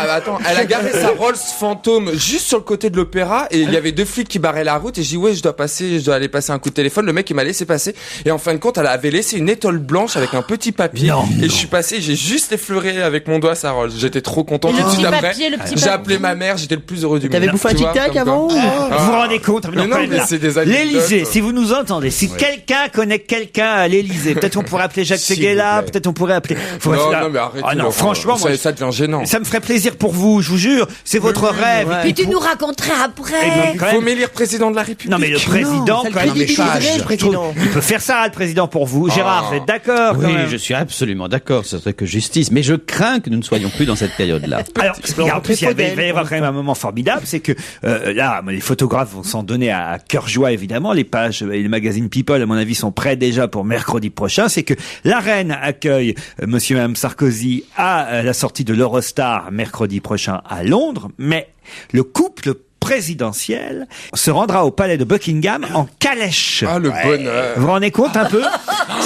Attends, elle a garé sa Rolls Phantom juste sur le côté de l'opéra et il y avait 2 flics qui barraient la route et j'ai dit je dois aller passer un coup de téléphone. Le mec il m'a laissé passer et en fin de compte elle avait laissé une étole blanche avec un petit papier et je suis passé, j'ai juste effleuré avec mon doigt sa Rolls. J'étais trop content. Tout de suite après, j'ai appelé ma mère, j'étais le plus heureux du monde. T'avais bouffé un Tic Tac avant? Vous vous rendez compte? Mais c'est des anecdotes. L'Élysée, si vous nous entendez, si quelqu'un connaît quelqu'un à l'Élysée, peut-être on pourrait appeler Jacques Séguéla, peut-être on pourrait appeler... Non, mais arrêtez. Franchement, ça devient gênant. Ça me ferait plaisir pour vous, je vous jure. C'est votre rêve. Puis tu nous raconterais après. Il faut m'élire président de la République. Non, mais le président, quand même, il peut faire ça, le président, pour vous. Gérard, vous êtes d'accord? Oui, je suis absolument d'accord. Ce serait que justice. Mais je crains que nous ne soyons plus dans cette période-là. Alors, en plus, il va y avoir quand même un moment formidable, c'est que là, les photographes vont s'en donner à cœur joie, évidemment. Les pages et les magazines People, à mon avis, sont prêts déjà pour mercredi prochain. C'est que la reine accueille Monsieur et Madame Sarkozy à la sortie de l'Eurostar mercredi prochain à Londres, mais le couple présidentiel se rendra au palais de Buckingham en calèche. Ah, le bonheur. Vous vous rendez compte un peu?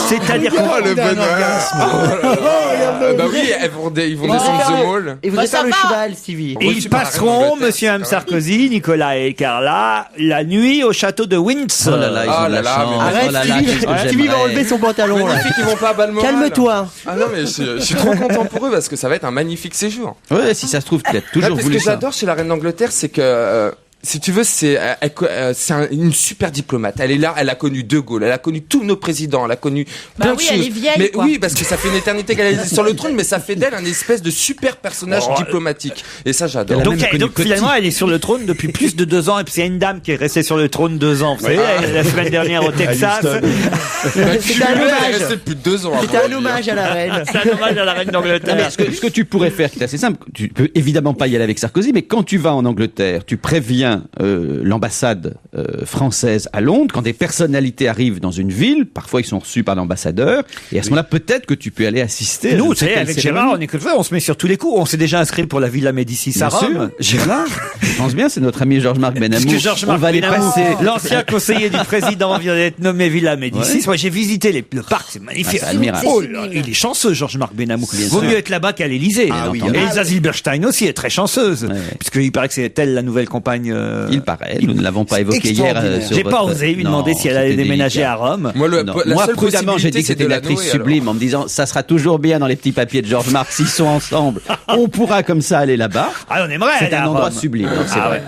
C'est-à-dire que le bonheur. Bah oui, ils vont descendre The Mall. Et vous allez faire le cheval, Stevie. Et ils passeront, Monsieur et Mme Sarkozy, Nicolas et Carla, la nuit au château de Windsor. Oh là là, ils ont de la chance. Arrête, Stevie va enlever son pantalon. Magnifique, ils vont pas à Balmoral. Calme-toi. Ah non, mais je suis trop content pour eux parce que ça va être un magnifique séjour. Ouais, si ça se trouve, tu as toujours voulu ça. Ce que j'adore chez la reine d'Angleterre, c'est que si tu veux, c'est une super diplomate. Elle est là, elle a connu De Gaulle, elle a connu tous nos présidents, elle a connu plein de choses. Elle est vieille, mais quoi. oui, parce que ça fait une éternité qu'elle est sur le trône, mais ça fait d'elle un espèce de super personnage diplomatique. Et ça, j'adore. Donc finalement, elle est sur le trône depuis plus de 2 ans. Et puis il y a une dame qui est restée sur le trône 2 ans. Vous savez, la semaine dernière au Texas. C'était un hommage. Elle est restée plus de 2 ans. C'était un hommage à la reine. C'est un hommage à la reine d'Angleterre. Ce que tu pourrais faire, qui est assez simple, tu peux évidemment pas y aller avec Sarkozy, mais quand tu vas en Angleterre, tu préviens l'ambassade française à Londres, quand des personnalités arrivent dans une ville, parfois ils sont reçus par l'ambassadeur, et à ce moment-là, peut-être que tu peux aller assister. Nous, tu sais, avec Gérard, on est que ça, on se met sur tous les coups. On s'est déjà inscrit pour la Villa Médicis à Rome. Gérard, je pense bien, c'est notre ami Georges-Marc Benamou. On va aller passer. L'ancien conseiller du président vient d'être nommé Villa Médicis. Ouais. Moi, j'ai visité le parc, c'est magnifique. Oh là, il est chanceux, Georges-Marc Benamou. Vaut mieux être là-bas qu'à l'Élysée. Et Elsa Zilberstein aussi est très chanceuse. Puisqu'il paraît que c'est elle la nouvelle compagne. Il paraît. Nous ne l'avons pas évoqué hier. J'ai pas osé lui demander si elle allait déménager à Rome. Moi, prudemment, j'ai dit que c'était une actrice sublime en me disant ça sera toujours bien dans les petits papiers de Georges Marc s'ils sont ensemble. On pourra comme ça aller là-bas. Ah, on aimerait. C'est un endroit sublime. C'est vrai.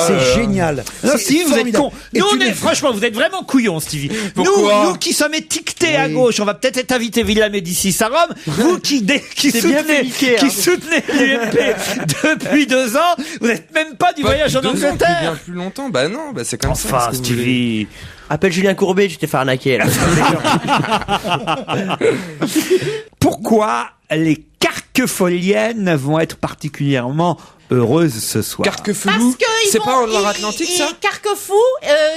C'est génial. Stevie, vous êtes con. Nous, franchement, vous êtes vraiment couillons, Stevie. Nous qui sommes étiquetés à gauche, on va peut-être être invités Villa Médicis à Rome. Vous qui soutenez l'UMP depuis 2 ans, vous n'êtes même pas du voyage en Angleterre. Bien plus longtemps. Bah non, c'est comme ça. Enfin, Stevie. Appelle Julien Courbet, je t'ai fait arnaquer, là. Pourquoi les carquefoliennes vont être particulièrement heureuses ce soir? Carquefou, c'est pas en Loire-Atlantique, ça? Carquefou,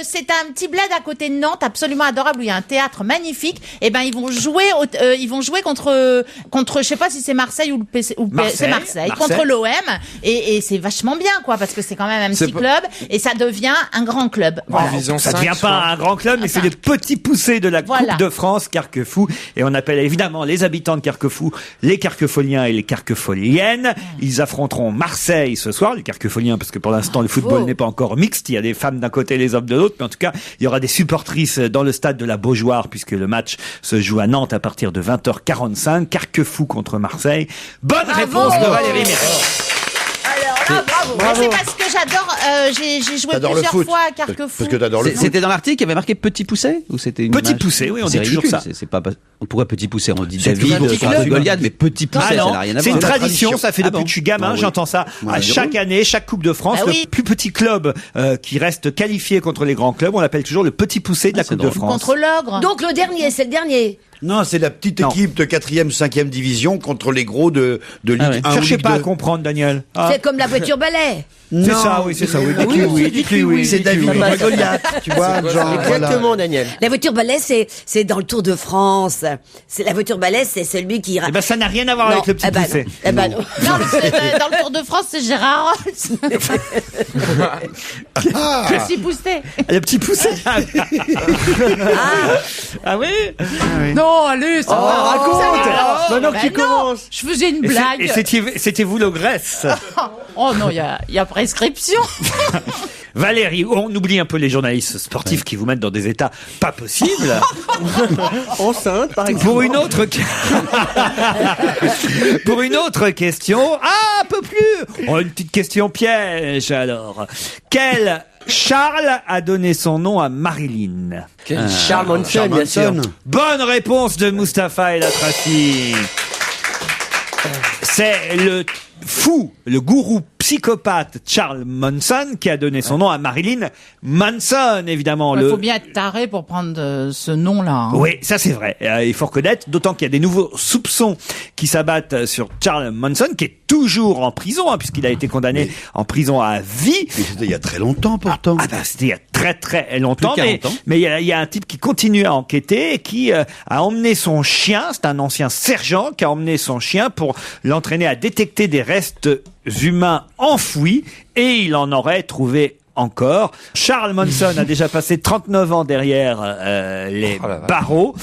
c'est un petit bled à côté de Nantes, absolument adorable, où il y a un théâtre magnifique. Et ben, ils vont jouer contre, je sais pas si c'est Marseille ou le PC, c'est Marseille, contre l'OM. Et c'est vachement bien, quoi, parce que c'est quand même un petit club, et ça devient un grand club. Voilà. Ça devient pas un grand club, mais c'est le petit poussé de la Coupe de France, Carquefou. Et on appelle évidemment les habitants de Carquefou les Carquefoliens et les Carquefoliennes. Ils affronteront Marseille ce soir, les Carquefoliens, parce que pour l'instant le football n'est pas encore mixte, il y a des femmes d'un côté et les hommes de l'autre, mais en tout cas il y aura des supportrices dans le stade de la Beaujoire, puisque le match se joue à Nantes à partir de 20h45, Carquefou contre Marseille. Bonne réponse de Valérie Mérès. Alors là, bravo. C'est parce que j'adore. J'ai joué T'adores le plusieurs foot. fois à Carquefou. Parce que t'adores le foot. C'était dans l'article qu'il y avait marqué Petit Pousset ou c'était une Petit image Pousset, oui, on C'est dit toujours ridicule, ça. C'est pas pourquoi Petit Pousset, on dit C'est David tout un petit contre club. Goliath, mais Petit Pousset, Ah ça non, n'a rien à c'est voir. une tradition, ça fait Ah depuis bon que je suis gamin, Ah oui. j'entends ça. Ouais, À bien chaque année, chaque Coupe de France, Ah le oui. plus petit club qui reste qualifié contre les grands clubs, on l'appelle toujours le Petit Pousset de la c'est Coupe de drôle. France. Contre l'ogre. Donc le dernier, c'est le dernier. Non, c'est la petite Non. équipe de 4e, 5e division contre les gros de Ligue 1 ou Cherchez Ligue pas à 2. comprendre, Daniel. Ah. C'est comme la voiture balai. C'est ça, oui, c'est ça, oui. Oui, Dites-lui dites-lui oui. C'est David Ça contre passe. Goliath, tu vois, genre, Exactement, voilà. Daniel. La voiture balai, c'est dans le Tour de France. C'est la voiture balai, c'est celui qui. Eh ben, ça n'a rien à voir Non, avec le Petit eh ben Pousset. non. Eh ben non. Non, dans le Tour de France, c'est Gérard Rolls. Petit Pousset. Le Petit Pousset. Ah oui? Non, allez, ça va. raconte. Maintenant Ben que tu non, commences. Je faisais une Et blague. c'était vous l'ogresse. Oh non, il y a prescription. Valérie, on oublie un peu les journalistes sportifs qui vous mettent dans des états pas possibles. Enceinte, par exemple. Pour une autre pour une autre question, un peu plus. Oh, une petite question piège alors. Quel Charles a donné son nom à Marilyn? Charles Manson, bien sûr. Bonne réponse de Mustapha El Atrafi. C'est le fou, le gourou psychopathe Charles Manson qui a donné son nom à Marilyn Manson, évidemment. Il faut bien être taré pour prendre ce nom-là. Hein. Oui, ça c'est vrai. Il faut reconnaître, d'autant qu'il y a des nouveaux soupçons qui s'abattent sur Charles Manson, qui est toujours en prison, puisqu'il a été condamné en prison à vie. Mais c'était il y a très longtemps pourtant. Ah ben c'était il y a très très longtemps, Plus de 40 ans. mais il y a un type qui continue à enquêter et qui a emmené son chien, c'est un ancien sergent qui a emmené son chien pour l'entraîner à détecter des restes humains enfouis et il en aurait trouvé encore. Charles Manson a déjà passé 39 ans derrière les barreaux.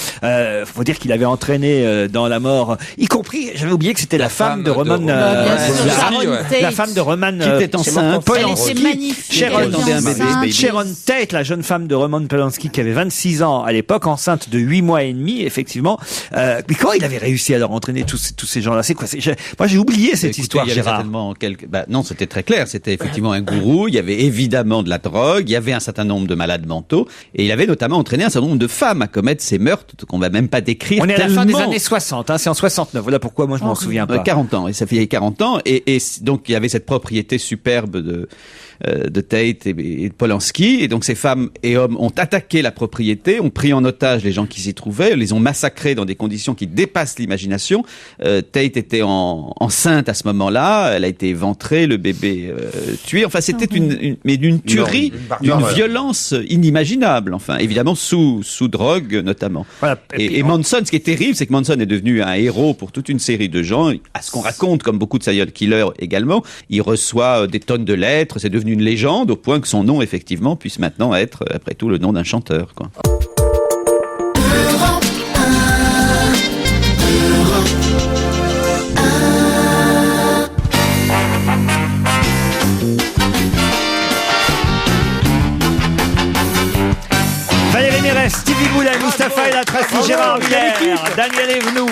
Faut dire qu'il avait entraîné dans la mort, y compris, j'avais oublié que c'était la femme de Roman, Bien sûr, Sharon Tate. la femme de Roman Qui était enceinte. Polanski. Elle était magnifique. Sharon, Elle était enceinte. Sharon Tate, la jeune femme de Roman Polanski qui avait 26 ans à l'époque, enceinte de 8 mois et demi, effectivement. Mais comment il avait réussi à leur entraîner tous ces gens-là? C'est quoi? Moi, j'ai oublié cette Écoutez, histoire, il y avait Gérard. certainement non, c'était très clair. C'était effectivement un gourou. Il y avait évidemment de la drogue. Il y avait un certain nombre de malades mentaux. Et il avait notamment entraîné un certain nombre de femmes à commettre ces meurtres qu'on va même pas décrire. On est à la fin des tellement- années 60, c'est en 69. Voilà pourquoi moi je m'en souviens pas. 40 ans. Et ça fait 40 ans. Et donc, il y avait cette propriété superbe de Tate et de Polanski. Et donc, ces femmes et hommes ont attaqué la propriété, ont pris en otage les gens qui s'y trouvaient, les ont massacrés dans des conditions qui dépassent l'imagination. Tate était enceinte à ce moment-là. Elle a été éventrée, le bébé tué. Enfin, c'était mais d'une tuerie, d'une violence inimaginable. Enfin, évidemment, sous drogue, notamment. Voilà. Et Manson, ce qui est terrible, c'est que Manson est devenu un héros pour toute une série de gens. À ce qu'on raconte, comme beaucoup de serial killers également, il reçoit des tonnes de lettres. C'est devenu une légende au point que son nom, effectivement, puisse maintenant être, après tout, le nom d'un chanteur, quoi. Valérie Mérès, Stevie Boulet, Mustapha El Atrafi, Gérard Miller, Daniel Evenou,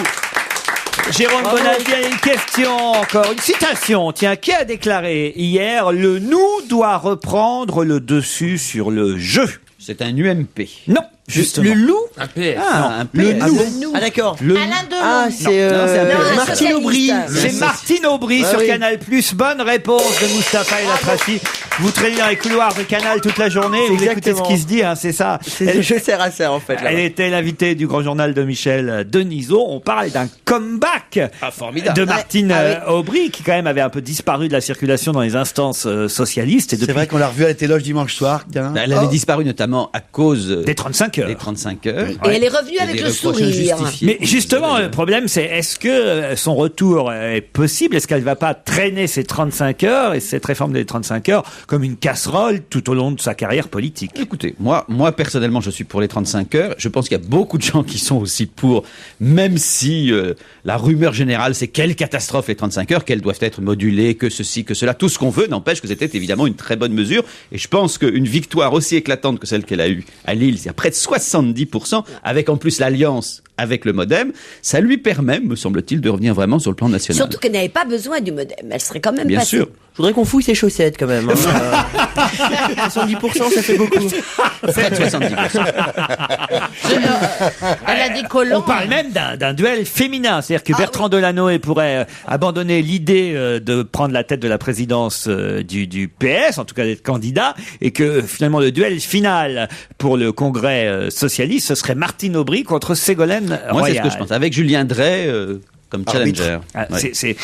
Jérôme Bonaldi a une question encore, une citation. Tiens, qui a déclaré hier « Le nous doit reprendre le dessus sur le jeu ». C'est un UMP. Non, justement. Le loup. Un PS. Ah, un Le PS. nous. Ah d'accord. Le Alain Delon. Ah, c'est Non, c'est un peu- Martine socialiste. Aubry. C'est Martine Aubry Ah sur oui. Canal+. Bonne réponse de Mustapha El Atrafi. Vous traînez dans les couloirs de Canal toute la journée, vous écoutez ce Exactement. qui se dit, c'est ça. C'est je sers à ça en fait. Là. Elle était l'invitée du grand journal de Michel Denisot. On parle d'un comeback formidable. de Martine Aubry, qui quand même avait un peu disparu de la circulation dans les instances socialistes. Et C'est vrai qu'on l'a revu à la téloge dimanche soir. tiens. Elle avait disparu notamment à cause des 35 heures. des 35 heures. Et elle est revenue avec des le reproches sourire. injustifiés. Mais justement, le problème, c'est est-ce que son retour est possible? Est-ce qu'elle va pas traîner ces 35 heures et cette réforme des 35 heures comme une casserole tout au long de sa carrière politique? Écoutez, moi personnellement, je suis pour les 35 heures. Je pense qu'il y a beaucoup de gens qui sont aussi pour, même si la rumeur générale, c'est quelle catastrophe les 35 heures, qu'elles doivent être modulées, que ceci, que cela, tout ce qu'on veut, n'empêche que c'était évidemment une très bonne mesure. Et je pense qu'une victoire aussi éclatante que celle qu'elle a eue à Lille, c'est à près de 70%, avec en plus l'alliance avec le modem, ça lui permet, me semble-t-il, de revenir vraiment sur le plan national. Surtout qu'elle n'avait pas besoin du modem. Elle serait quand même Bien passée. sûr. Je voudrais qu'on fouille ses chaussettes quand même. 70%, ça fait beaucoup. Près de 70%. Elle a des collants. On parle même d'un duel féminin, c'est-à-dire que Bertrand Delanoë pourrait abandonner l'idée de prendre la tête de la présidence du PS, en tout cas d'être candidat, et que finalement le duel final pour le Congrès socialiste, ce serait Martine Aubry contre Ségolène Royal. Moi, c'est ce que je pense. Avec Julien Drey comme challenger. C'est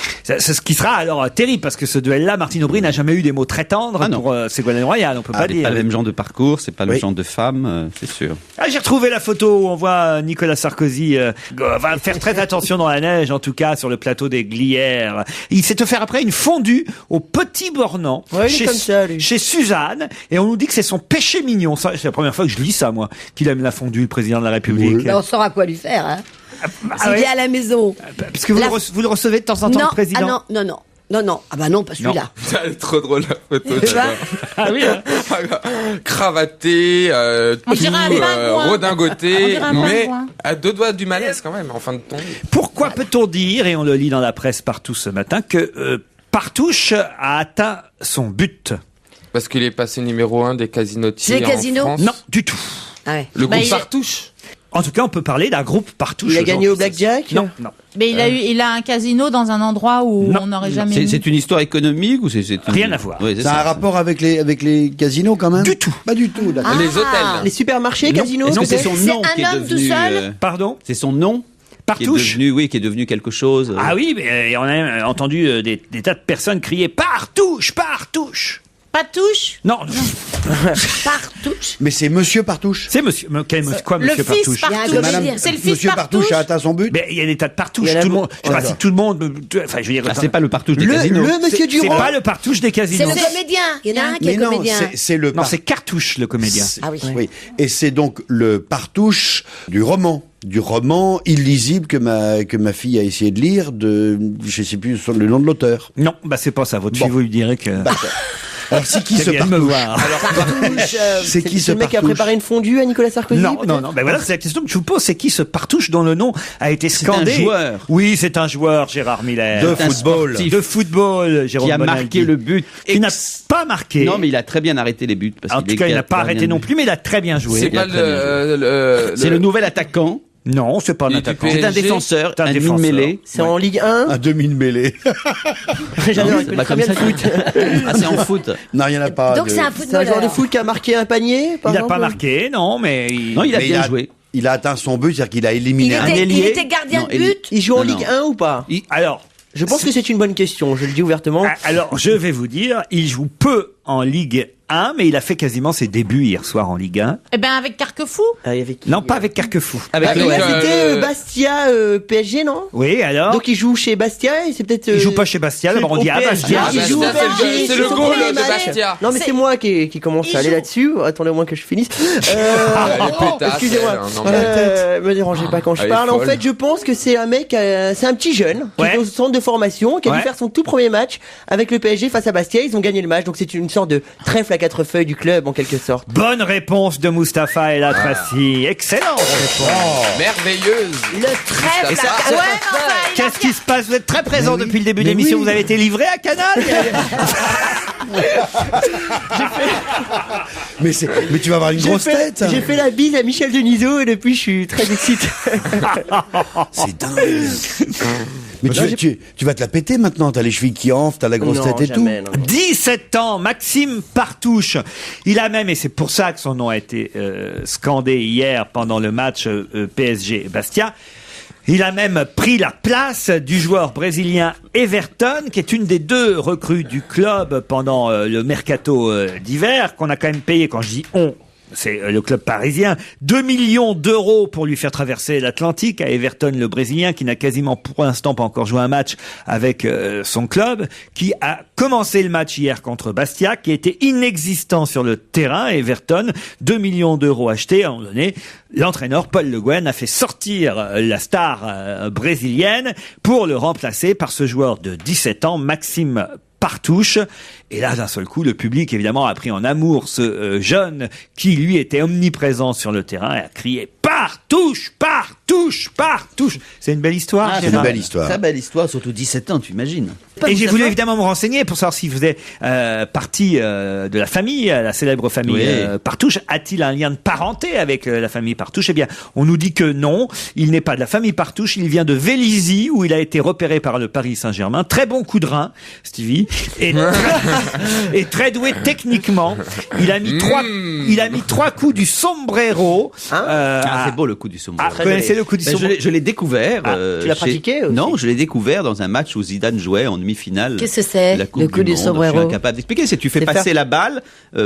ce qui sera alors terrible, parce que ce duel-là, Martine Aubry n'a jamais eu des mots très tendres pour Ségolène Royal, on peut pas dire. C'est pas le même genre de parcours, c'est pas le genre de femme, c'est sûr. J'ai retrouvé la photo où on voit Nicolas Sarkozy va faire très attention dans la neige, en tout cas sur le plateau des Glières. Il s'est offert après une fondue au Petit Bornand chez Suzanne, et on nous dit que c'est son péché mignon. Ça, c'est la première fois que je lis ça, moi, qu'il aime la fondue, le président de la République. Mais on saura quoi lui faire, hein. S'il est à la maison. Parce que vous le recevez de temps en temps, le président? Non. Ah bah non, pas celui-là. Ça est trop drôle la photo. Ah oui, hein. Cravaté, On dirait un pingouin. On redingoté, dirait un mais pingouin. à 2 doigts du malaise quand même, en fin de tombe. Pourquoi peut-on dire, et on le lit dans la presse partout ce matin, que Partouche a atteint son but? Parce qu'il est passé numéro 1 des casinotiers. C'est les casinos? En France. Non, du tout. Ah ouais. Le groupe Partouche. En tout cas, on peut parler d'un groupe Partouche. Il a gagné au blackjack? Non. Mais il a un casino dans un endroit où on n'aurait jamais eu. C'est une histoire économique ou c'est Rien à voir. Ouais, Ça a un rapport avec les casinos quand même? Du tout. Pas du tout, d'accord. Les hôtels. Les supermarchés, casinos? Est-ce que c'est son nom qui est un homme tout devenu... seul Pardon? C'est son nom Partouche? qui est devenu quelque chose. Ah oui, mais on a entendu des tas de personnes crier Partouche, Partouche. Partouche? Non. Partouche. Mais c'est Monsieur Partouche. C'est monsieur. Quoi, Le monsieur fils Partouche? Partouche. C'est le fils Monsieur Partouche a atteint son but. Mais il y a des tas de Partouches. Il y en a Tout le monde. beaucoup. Je sais pas si tout le monde. Enfin, je veux dire. C'est pas le Partouche des casinos. Le monsieur C'est Durand. pas le Partouche des C'est casinos. le comédien. Il y en a un qui Mais est non, comédien. c'est le. Non, c'est Cartouche le comédien. C'est- Ah oui. Oui. Et c'est donc le Partouche du roman illisible que ma fille a essayé de lire je sais plus le nom de l'auteur. Non, bah c'est pas ça. Votre fille, vous lui direz que. Alors c'est qui C'est ce bien de me Partouche? voir. Partouche, C'est qui ce le mec qui a Partouche? préparé une fondue à Nicolas Sarkozy? Non, peut-être ben voilà, c'est la question que je vous pose. C'est qui ce Partouche dont le nom a été C'est scandé? un joueur. Oui, c'est un joueur, Gérard Miller. De C'est un football. sportif De football, Jérôme qui a Bonaldi. marqué le but. Qui n'a pas marqué. Non, mais il a très bien arrêté les buts. Parce En qu'il tout cas, il n'a pas très bien arrêté non joué. plus, mais il a très bien joué. C'est Il a pas très bien C'est le nouvel attaquant. Non, c'est pas un Il est attaquant. du C'est un PSG. défenseur, C'est un un défenseur. demi-mêlée. C'est en Ligue 1? Un demi de mêlée. J'adore, Non, il c'est connaît pas très comme bien ça. le foot. Ah, c'est en foot. Non, il y en a pas. Donc c'est un C'est un joueur de footballeur. foot qui a marqué un panier, par Il n'a exemple? pas marqué, non, mais Non, il a Mais bien joué. Il a atteint son but, c'est-à-dire qu'il a Il éliminé un était, gardien Non, de but. Il joue en Non, Ligue 1 ou pas? Alors, Je pense que c'est une bonne question, je le dis ouvertement. alors, je vais vous dire, il joue peu en Ligue 1, mais il a fait quasiment ses débuts hier soir en Ligue 1. Eh ben, avec Carquefou. Ah, il y avait qui? Non, pas avec Carquefou. Avec Avec, l'OM. C'était Bastia PSG, non? Oui, alors? Donc il joue chez Bastia et c'est peut-être. Il joue pas chez Bastia, d'abord on dit au à PSG. Bastia. Ah, Il joue au Bastia, c'est PSG, le son goal premier de match. Bastia. Non mais c'est moi qui commence Il à aller joue- là-dessus. Attendez au moins que je finisse. Les pétasses, Excusez-moi. non, mais- Me dérangez pas quand je Elle est parle. En folle. fait, je pense que c'est un mec, c'est un petit jeune qui Ouais. est au centre de formation, qui a Ouais. dû faire son tout premier match avec le PSG face à Bastia. Ils ont gagné le match, donc c'est une sorte de trèfle à 4 feuilles du club en quelque sorte. Bonne réponse de Mustapha El Atrassi. Excellente réponse. Merveilleuse. Le trèfle. Et ça, Ouais, mais enfin, il a Qu'est-ce qui se passe? Vous êtes très présent Mais oui. depuis le début de Mais l'émission. oui. Vous avez été livré à Canal? Mais tu vas avoir une grosse tête. J'ai fait la bise à Michel Denisot et depuis je suis très excité. C'est dingue. Mais tu vas te la péter maintenant. T'as les chevilles qui enflent, t'as la grosse Non, tête et jamais, tout. non, non. 17 ans, Maxime Partouche. Il a même, et c'est pour ça que son nom a été scandé hier pendant le match PSG Bastia, il a même pris la place du joueur brésilien Everton, qui est une des 2 recrues du club pendant le mercato d'hiver, qu'on a quand même payé, quand je dis on, c'est le club parisien, 2 millions d'euros pour lui faire traverser l'Atlantique à Everton, le Brésilien, qui n'a quasiment pour l'instant pas encore joué un match avec son club, qui a commencé le match hier contre Bastia, qui était inexistant sur le terrain. Everton, 2 millions d'euros achetés. À un moment donné, l'entraîneur Paul Le Guen a fait sortir la star brésilienne pour le remplacer par ce joueur de 17 ans, Maxime Partouche. Et là, d'un seul coup, le public, évidemment, a pris en amour ce jeune qui, lui, était omniprésent sur le terrain et a crié « Partouche !» par touche, par touche, par touche. C'est une belle histoire. c'est une belle histoire. Très belle histoire, surtout 17 ans, tu imagines. Et j'ai voulu évidemment me renseigner pour savoir s'il faisait partie de la famille, la célèbre famille Partouche. A-t-il un lien de parenté avec la famille Partouche? Eh bien, on nous dit que non, il n'est pas de la famille Partouche, il vient de Vélizy, où il a été repéré par le Paris Saint-Germain. Très bon coup de rein, Stevie, et très doué techniquement. Il a mis trois coups du sombrero. C'est beau le coup du sombrero. Vous connaissez le coup du sombrero? Je l'ai découvert. Tu l'as pratiqué aussi? Non, je l'ai découvert dans un match où Zidane jouait en demi-finale. Qu'est-ce que c'est, la Coupe le coup du monde. sombrero? Je suis incapable d'expliquer. C'est tu fais passer la balle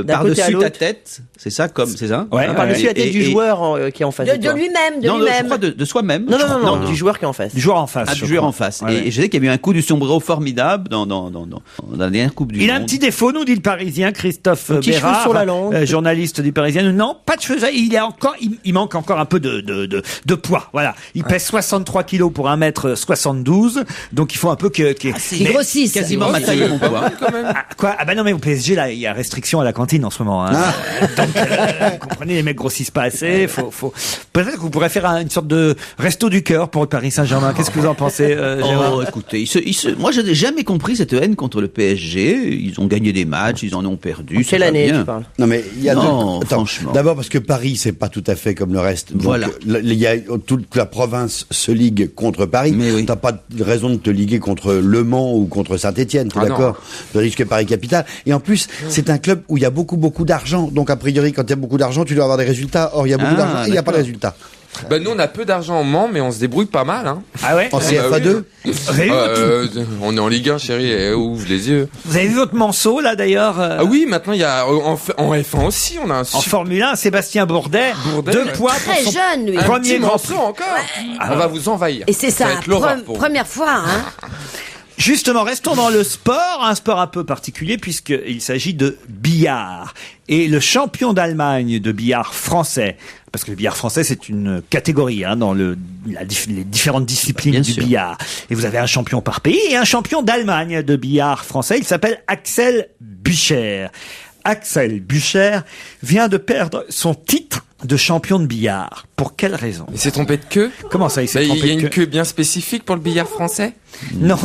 par-dessus ta tête. C'est ça, c'est ça? Ouais. Par-dessus la tête du joueur qui est en face. De lui-même, de non, lui-même. Je crois de soi-même. Non, du joueur qui est en face. Du joueur en face. Du joueur en face. Et je sais qu'il y a eu un coup du sombrero formidable dans la dernière Coupe du Monde. Il a un petit défaut, nous dit le Parisien, Christophe petit Bérard, cheveu sur la langue. Journaliste du Parisien. Non, pas de cheveux. Il manque encore un peu de poids. Voilà. Il pèse 63 kilos pour 1m72. Donc il faut un peu qu'il grossisse. Quasiment ma taille, mon poids. Quoi? Ah bah non, mais au PSG, là, il y a restriction à la cantine en ce moment. Hein. Donc, vous comprenez, les mecs grossissent pas assez. Peut-être que vous pourrez faire une sorte de resto du cœur pour le Paris Saint-Germain. Qu'est-ce que vous en pensez, Gérard? Écoutez, moi, je n'ai jamais compris cette haine contre le PSG. Ils ont gagné des matchs, ils en ont perdu. Quelle année tu parles? Non, mais il y a franchement. D'abord parce que Paris, c'est pas tout à fait comme le reste. Donc, voilà. Il y a toute la province se ligue contre Paris. Mais oui. T'as pas de raison de te liguer contre Le Mans ou contre Saint-Étienne. T'es d'accord? Le risque Paris Capitale. Et en plus, c'est un club où il y a beaucoup d'argent. Donc a priori, quand il y a beaucoup d'argent, tu dois avoir des résultats. Or, il y a beaucoup d'argent et il n'y a pas de résultats. Bah nous on a peu d'argent en Mans mais on se débrouille pas mal hein. Ah ouais? En CFA2? On est en Ligue 1 chérie, ouvre les yeux. Vous avez vu votre Manceau là d'ailleurs? Ah oui, maintenant il y a en F1 aussi, on a un en Formule 1, Sébastien Bourdet 2 points très pour son jeune lui. premier Grand Manceau encore. On va vous envahir. Et c'est ça, première fois hein. Justement, restons dans le sport, un sport un peu particulier puisqu'il s'agit de billard. Et le champion d'Allemagne de billard français, parce que le billard français c'est une catégorie dans les différentes disciplines du billard. Et vous avez un champion par pays et un champion d'Allemagne de billard français, il s'appelle Axel Bücher. Axel Bücher vient de perdre son titre de champion de billard. Pour quelle raison? Il s'est trompé de queue? Comment ça, il s'est trompé de queue? Il y a une queue bien spécifique pour le billard français? Non.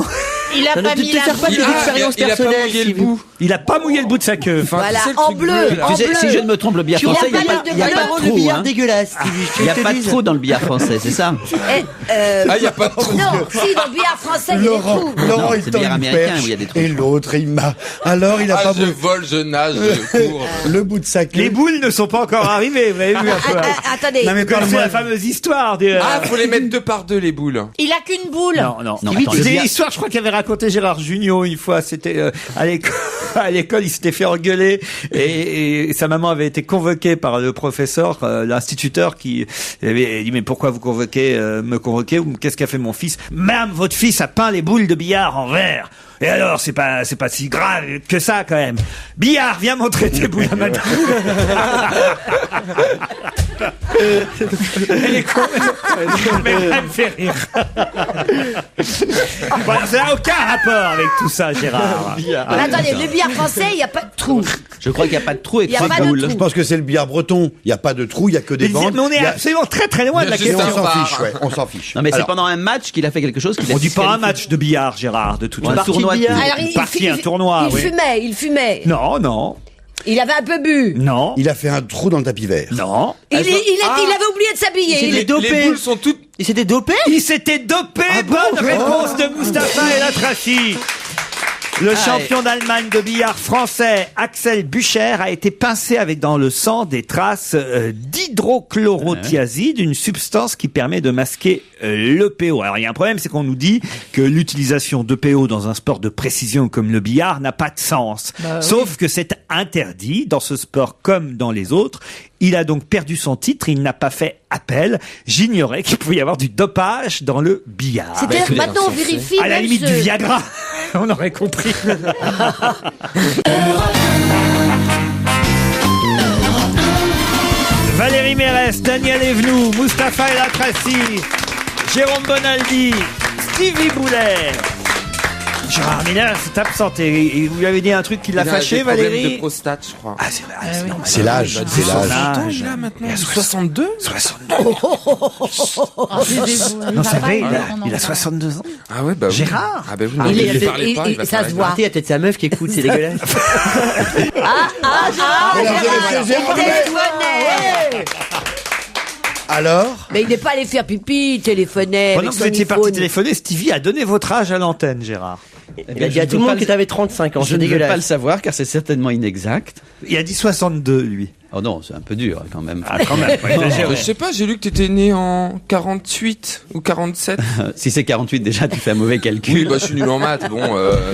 Il a pas mis la pas de l'expérience personnelle. Il a pas mouillé le bout. Il a pas mouillé le bout de sa queue. Voilà, en bleu. Tu sais, si je ne me trompe, le billard français, il n'y a pas de le trou. billard dégueulasse. Il n'y a pas de trou dans le billard français, c'est ça? Ah, il n'y a pas de trou. Non, si, dans le billard français, il y a des trous. Laurent, il c'est tend billard une américain perche où il y a des trous. et l'autre, il m'a... Alors, il a pas je vole, je nage, je cours. le bout de sa queue. Les boules ne sont pas encore arrivées, vous avez vu un peu. Attendez. Non mais c'est la fameuse histoire du... Faut les mettre 2 par 2 les boules. Il a qu'une boule. Non. attends, C'était une histoire, je crois qu'avait raconté Gérard Jugnot une fois. C'était à l'école, il s'était fait engueuler et sa maman avait été convoquée par le professeur, l'instituteur, qui avait dit mais pourquoi vous me convoquez? Qu'est-ce qu'a fait mon fils? Madame, votre fils a peint les boules de billard en vert. Et alors, c'est pas si grave que ça, quand même. Billard, viens montrer tes boules à madame. Elle est con, mais elle me fait rire. Voilà, ça n'a aucun rapport avec tout ça, Gérard. Mais attendez, le billard français, il n'y a pas de trou. Je crois qu'il n'y a pas de trou et Il y a trois pas de boules. trou. Je pense que c'est le billard breton. Il n'y a pas de trou, il n'y a que des bandes. Mais on est absolument très très loin de la Juste Et question. on un s'en bar. fiche, ouais, on s'en fiche. Non, mais c'est Alors, pendant un match qu'il a fait quelque chose. On dit pas un match de billard, Gérard, de toute Un façon. tournoi de Alors, un tournoi, il oui. fumait. Non. Il avait un peu bu. Non. il a fait un trou dans le tapis vert. Non. Il avait oublié de s'habiller. Il est dopé. Les boules sont toutes... Il s'était dopé? Il s'était dopé. Bonne réponse de Mustapha El Atrafi. Le champion d'Allemagne de billard français, Axel Bücher, a été pincé avec dans le sang des traces d'hydrochlorothiazide, une substance qui permet de masquer l'EPO. Alors il y a un problème, c'est qu'on nous dit que l'utilisation d'EPO dans un sport de précision comme le billard n'a pas de sens. Sauf que c'est interdit dans ce sport comme dans les autres. Il a donc perdu son titre, il n'a pas fait appel. J'ignorais qu'il pouvait y avoir du dopage dans le billard. C'est-à-dire que maintenant on vérifie. À la même limite du Viagra, on aurait compris. Valérie Mérès, Daniel Evenou, Mustapha El Atrafi, Jérôme Bonaldi, Stevie Boulet, Gérard Miller s'est absenté. Et vous lui avez dit un truc qui l'a fâché, Valérie? De prostate, je crois. Ah, c'est vrai. Ah, oui. C'est l'âge. C'est l'âge. Il a maintenant 62. 62. Non, c'est vrai, il a 62 ans. Ah ouais, bah oui. Gérard. Ah bah oui, non, il parlait pas, il va ça se voit. Il y a peut-être sa meuf qui écoute, c'est dégueulasse. Alors? Mais il n'est pas allé faire pipi, il téléphonait. Pendant que vous étiez parti téléphoner, Stevie a donné votre âge à l'antenne, Gérard. Il a dit à tout le monde que t'avais 35 ans, Je c'est ne veux dégueulasse. pas le savoir car c'est certainement inexact. Il a dit 62, lui. Oh non, c'est un peu dur quand même. Ah, quand même. Je sais pas, j'ai lu que t'étais né en 48 ou 47. Si c'est 48 déjà, tu fais un mauvais calcul. Oui, bah je suis nul en maths. Bon,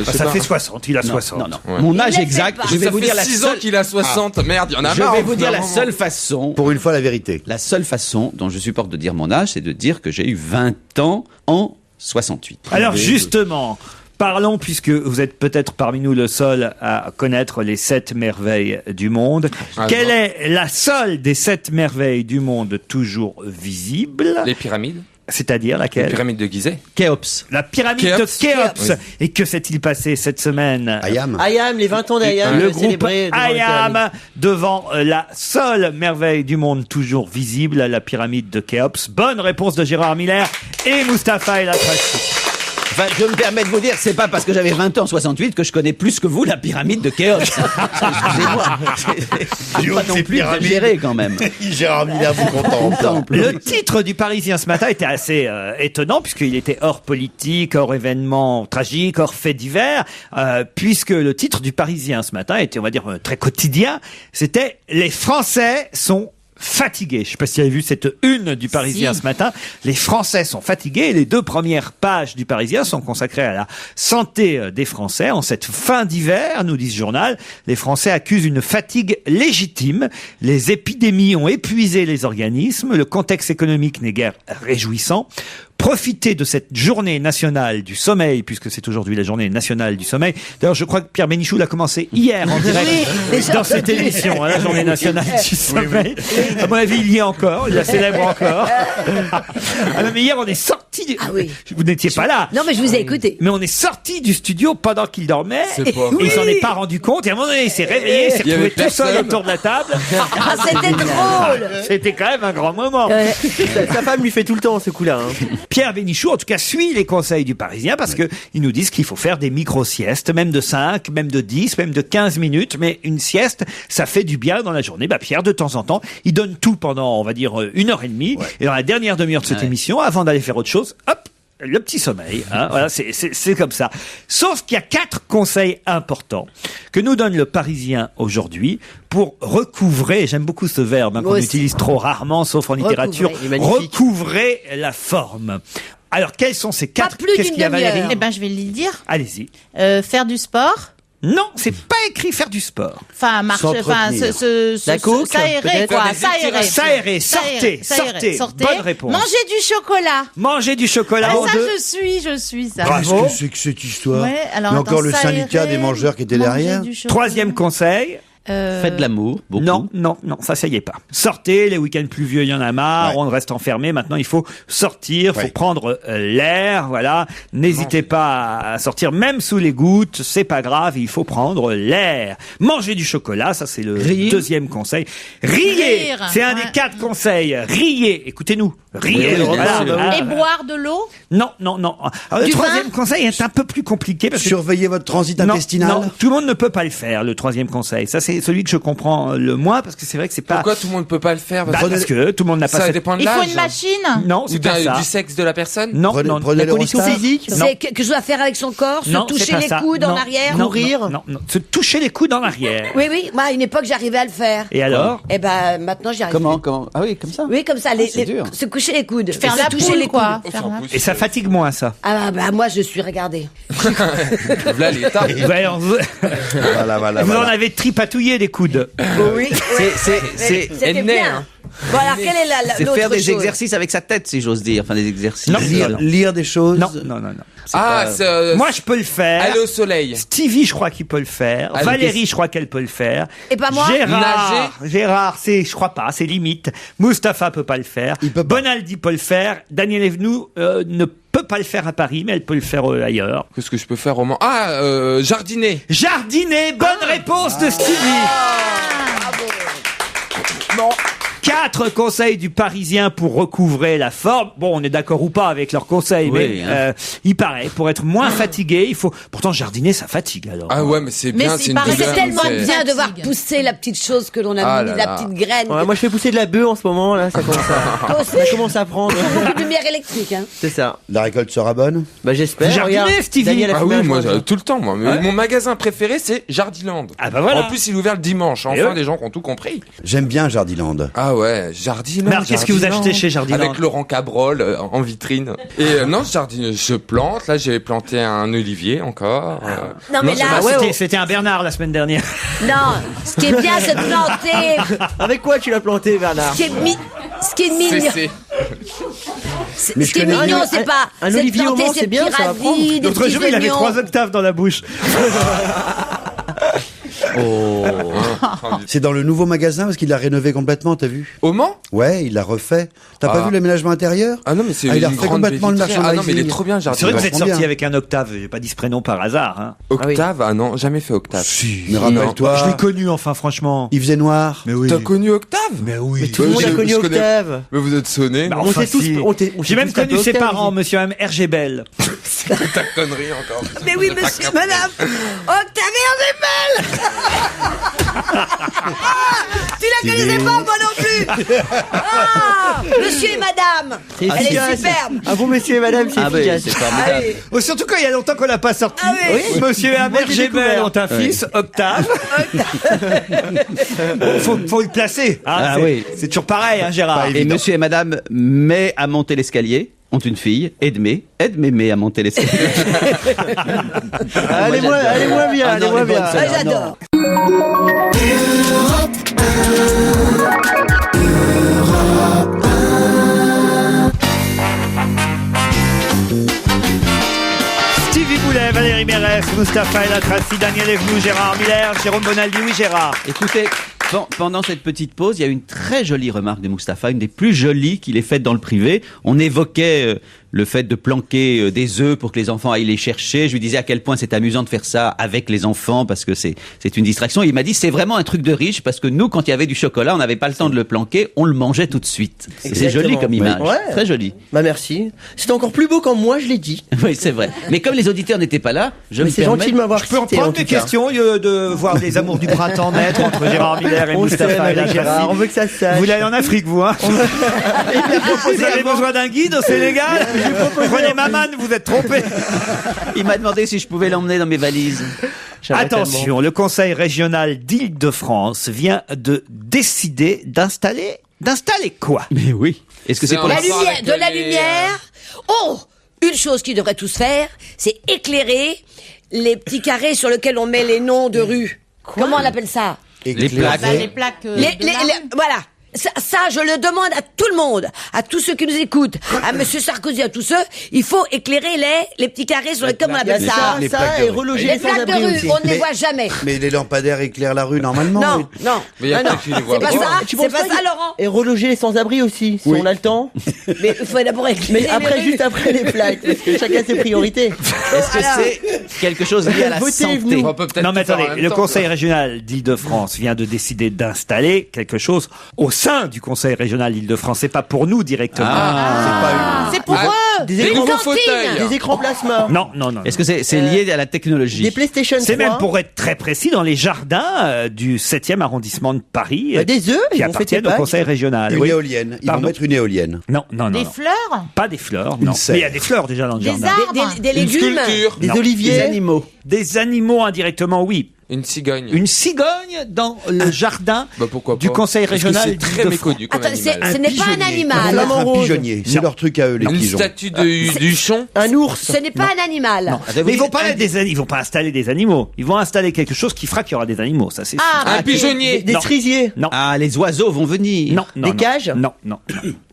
ça fait 60, il a 60. Non. Ouais. Mon âge exact, je vais vous dire la 6 ans qu'il a 60. Merde, il y en a marre. Je vais vous dire la seule façon. Pour une fois, la vérité. La seule façon dont je supporte de dire mon âge, c'est de dire que j'ai eu 20 ans en 68. Alors justement, parlons, puisque vous êtes peut-être parmi nous le seul à connaître les 7 merveilles du monde. Quelle est la seule des 7 merveilles du monde toujours visible? Les pyramides. C'est-à-dire laquelle? La pyramide de Gizeh. Khéops. La pyramide de Khéops. Oui. Et que s'est-il passé cette semaine? Ayam, les 20 ans d'Ayam. Le groupe Ayam devant la seule merveille du monde toujours visible, la pyramide de Khéops. Bonne réponse de Gérard Miller et Mustapha El Atrassi. Enfin, je me permets de vous dire, c'est pas parce que j'avais 20 ans en 68 que je connais plus que vous la pyramide de Khéops. Excusez-moi. C'est pas non plus exagéré quand même. Gérard Miller vous contemple. Le titre du Parisien ce matin était assez étonnant puisqu'il était hors politique, hors événement tragique, hors fait divers, puisque le titre du Parisien ce matin était, on va dire, très quotidien. C'était « Les Français sont fatigués ». Je sais pas si vous avez vu cette une du Parisien ce matin. Les Français sont fatigués. Les 2 premières pages du Parisien sont consacrées à la santé des Français. En cette fin d'hiver, nous dit ce journal, les Français accusent une fatigue légitime. Les épidémies ont épuisé les organismes. Le contexte économique n'est guère réjouissant. Profitez de cette journée nationale du sommeil, puisque c'est aujourd'hui la journée nationale du sommeil. D'ailleurs, je crois que Pierre Bénichou l'a commencé hier en direct dans cette émission, la journée nationale du sommeil. À mon avis, il y est encore, il la célèbre encore. Ah non, mais hier, on est sorti. Ah oui. Vous n'étiez pas là. Non, mais je vous ai écouté. Mais on est sorti du studio pendant qu'il dormait. C'est pas Et il s'en est pas rendu compte. Et à un moment donné, il s'est réveillé, il s'est retrouvé tout seul autour de la table. Ah, c'était drôle. C'était quand même un grand moment. Sa femme lui fait tout le temps ce coup-là. Pierre Bénichou, en tout cas, suit les conseils du Parisien parce que ils nous disent qu'il faut faire des micro-siestes, même de 5, même de 10, même de 15 minutes. Mais une sieste, ça fait du bien dans la journée. Bah, Pierre, de temps en temps, il donne tout pendant, on va dire, 1h30. Ouais. Et dans la dernière demi-heure de cette émission, avant d'aller faire autre chose, hop, le petit sommeil, hein, voilà, c'est comme ça. Sauf qu'il y a 4 conseils importants que nous donne le Parisien aujourd'hui pour recouvrer, j'aime beaucoup ce verbe qu'on utilise trop rarement, sauf en littérature, recouvrer la forme. Alors, quels sont ces 4? Qu'est-ce qu'il y a, Valérie? Eh ben, je vais le dire. Allez-y. Faire du sport. Non, c'est pas écrit faire du sport. Enfin, marcher, enfin, s'aérer, quoi. S'aérer. Sortez. Bonne réponse. Manger du chocolat. Manger du chocolat. Ah, ça, je suis ça. Qu'est-ce que c'est que cette histoire? Ouais, alors, il y a encore le syndicat des mangeurs qui était derrière. 3e conseil. Faites de l'amour, beaucoup. Non, ça y est pas. Sortez, les week-ends pluvieux, il y en a marre, on reste enfermé. Maintenant, il faut sortir, faut prendre l'air, voilà. N'hésitez pas à sortir, même sous les gouttes, c'est pas grave, il faut prendre l'air. Manger du chocolat, ça c'est le 2e conseil. Rire, c'est un des 4 conseils. Riez, écoutez-nous. Riez. Et boire de l'eau? Non. Alors, le 3e conseil est un peu plus compliqué parce que surveiller votre transit intestinal. Non, tout le monde ne peut pas le faire, le 3e conseil. Ça, c'est celui que je comprends le moins parce que c'est vrai que c'est pas. Pourquoi tout le monde ne peut pas le faire? Parce que tout le monde n'a pas. Ça dépend de l'âge. Il faut une machine? Non, c'est pas ça. Du sexe de la personne? Non, prenez la condition physique. C'est quelque chose à faire avec son corps, se toucher les coudes en arrière, courir. Non, se toucher les coudes en arrière. Oui, moi à une époque j'arrivais à le faire. Et alors? Eh ben maintenant j'y arrive. Comment? Ah oui, comme ça. Oui, comme ça. Se coucher les coudes. Faire la toucher les quoi. Et ça fatigue moins ça. Ah bah moi je suis regardée. Là l'état. Voilà. Vous en avez tripatouillé des coudes. Oui. C'était bien. Bon, alors, quelle est l'autre chose? C'est faire des exercices avec sa tête, si j'ose dire. Enfin, des exercices. Non, lire des choses. Non. Moi, je peux le faire. Aller au soleil. Stevie, je crois qu'il peut le faire. Valérie, je crois qu'elle peut le faire. Et pas moi. Gérard, je crois pas, c'est limite. Mustapha peut pas le faire. Bonaldi peut le faire. Daniel Evenou ne peut pas le faire à Paris, mais elle peut le faire ailleurs. Qu'est-ce que je peux faire au Mans? Jardiner. Jardiner, bonne réponse de Stevie. Bon. 4 conseils du Parisien pour recouvrer la forme. Bon, on est d'accord ou pas avec leurs conseils, mais il paraît, pour être moins fatigué, il faut... Pourtant, jardiner, ça fatigue, alors. Ah ouais, mais c'est bien, c'est une douleur. C'est tellement bien de voir pousser la petite chose que l'on a mis, la petite graine. Ouais, moi, je fais pousser de la bœuf en ce moment, là, ça commence à prendre. Une lumière électrique, hein. C'est ça. La récolte sera bonne? Bah, j'espère. Jardiner, Stevie. Daniel a Ah oui, moi, tout le temps, moi. Ouais. Mon magasin préféré, c'est Jardiland. Ah bah voilà. En plus, il est ouvert le dimanche. Enfin, les gens qui ont tout compris. J'aime bien Jardiland. Ah ouais, Jardiland. Mais alors, qu'est-ce que vous achetez chez Jardiland? Avec Laurent Cabrol en vitrine. Et non, je plante. Là, j'ai planté un olivier encore. Non, mais là, c'était un Bernard la semaine dernière. Non, ce qui est bien, c'est de planter. Avec quoi tu l'as planté, Bernard? Ce qui est mignon. Ce qui est mignon, c'est pas. Un olivier au Mans, c'est bien, ça va prendre. L'autre jour, il avait 3 octaves dans la bouche. C'est dans le nouveau magasin parce qu'il l'a rénové complètement, t'as vu? Au Mans? Ouais, il l'a refait. T'as pas vu l'aménagement intérieur? Ah non, mais c'est il a une refait grande complètement le merchandising. Ah non, mais il est trop bien, Jardiland. C'est vrai que vous êtes vachement sorti bien. avec un octave. J'ai pas dit ce prénom par hasard. Hein. Octave? Ah non, jamais fait Octave. Si. Mais rappelle-toi. Je l'ai connu, enfin, franchement. Il faisait noir. Mais oui. T'as connu Octave? Mais oui. Mais tout le monde a connu Octave. Mais vous êtes sonné. Bah, On enfin, sait tous. si. J'ai même connu ses parents, monsieur M. Hergé Bell. Ta connerie encore. Mais oui, monsieur, madame. Octave Hergé Bell. Tu la connaissais pas, moi non plus. Ah, monsieur et madame. C'est Elle est efficace. superbe. Ah bon, monsieur et madame, c'est efficace. C'est formidable. Allez. Oh, surtout quand il y a longtemps qu'on l'a pas sorti. Ah oui. Monsieur et Moi, j'ai Hergé Bell découvert. ont un fils, Octave. Faut le placer. Hein, Ah c'est- oui. C'est toujours pareil, hein, Gérard. Et monsieur et madame May à monter l'escalier ont une fille, Edmé May à monter l'escalier. Allez, moi bien, Ah non, allez, moi les bonnes, bien. celles-là, Ah, j'adore. Stevie Boulet, Valérie Mérès, Mustapha El Atrassi, Daniel Evenou, Gérard Miller, Jérôme Bonaldi. Oui, Gérard. Écoutez, pendant cette petite pause, il y a une très jolie remarque de Mustapha, une des plus jolies qu'il ait faites dans le privé. On évoquait le fait de planquer des œufs pour que les enfants aillent les chercher. Je lui disais à quel point c'est amusant de faire ça avec les enfants parce que c'est une distraction. Et il m'a dit c'est vraiment un truc de riche parce que nous, quand il y avait du chocolat, on n'avait pas le temps de le planquer, on le mangeait tout de suite. Et c'est Exactement. joli comme image, Ouais. très joli. Bah merci. C'était encore plus beau quand moi je l'ai dit. Oui, c'est vrai. Mais comme les auditeurs n'étaient pas là, je Mais me c'est permets... gentil de m'avoir Je peux cité, en reprendre tout mes cas. questions au lieu de voir les amours du printemps naître entre Gérard Miller et On s'aime Mustapha El avec Gérard, on Atrassi. veut que ça se sache. Vous allez en Afrique, vous, hein? Vous avez besoin d'un guide au Sénégal? Prenez Maman, vous êtes trompé. Il m'a demandé si je pouvais l'emmener dans mes valises. J'aimerais Attention, le Conseil régional d'Île-de-France vient de décider d'installer quoi? Mais oui. Est-ce que c'est pour La la... lumière, de la lumière. Oh, une chose qu'ils devraient tous faire, c'est éclairer les petits carrés sur lesquels on met les noms de rues. Comment on appelle ça? Les plaques. Les plaques. Voilà. Ça, je le demande à tout le monde, à tous ceux qui nous écoutent, à Monsieur Sarkozy, à tous ceux. Il faut éclairer les petits carrés sur lesquels on Il y a appelle ça. les ça plaques de et rue. reloger Les les plaques de sans-abri rue, aussi. on ne les voit jamais. Mais les lampadaires éclairent la rue normalement. Non, non. Mais il y a non, pas qui les voit c'est pas pas. ça, Tu c'est penses pas pas ça, que- Laurent. Et reloger les sans-abri aussi, si Oui. on a le temps. Mais il faut d'abord éclairer Mais après, les rues. juste après les plaques, parce que chacun ses priorités. Est-ce que c'est quelque chose lié à la Votez, santé? venez. On peut peut-être Non mais tout faire en attendez, même le temps, Conseil quoi. régional d'Île-de-France vient de décider d'installer quelque chose au sein du Conseil régional d'Île-de-France. C'est pas pour nous directement. C'est pour Ah, eux. Des Une écrans, cantine. des écrans plasma. Non, non, non. Est-ce que c'est lié à la technologie? Des PlayStation 3. C'est même pour être très précis dans les jardins du 7e arrondissement de Paris Bah, des œufs, qui ils vont fêter appartiennent au Pâques. Conseil régional. Une Oui. éolienne. Ils Pardon. vont mettre une éolienne. Non, non, non. Des non. fleurs. Pas des fleurs, non. serre. Mais il y a des fleurs déjà dans le Des jardin. arbres. Des Une légumes. sculpture. Des Non. Des oliviers. animaux. Des animaux indirectement, oui. Une cigogne. Une cigogne dans le jardin Bah pourquoi pas. du Conseil Parce que régional c'est très d'Île-de-France. méconnu comme Attends, animal. ce n'est pas un Un animal. Flamant rose. pigeonnier. C'est Non. leur truc à eux, les Une pigeons. statue du chon. Un ours. Ce n'est pas un animal. Mais ils vont pas ils vont pas installer des animaux. Ils vont installer quelque chose qui fera qu'il y aura des animaux, ça c'est sûr. Un Des, pigeonnier. des Non. cerisiers. Non. Ah, les oiseaux vont venir. Non, non, Des non. cages. Non, non.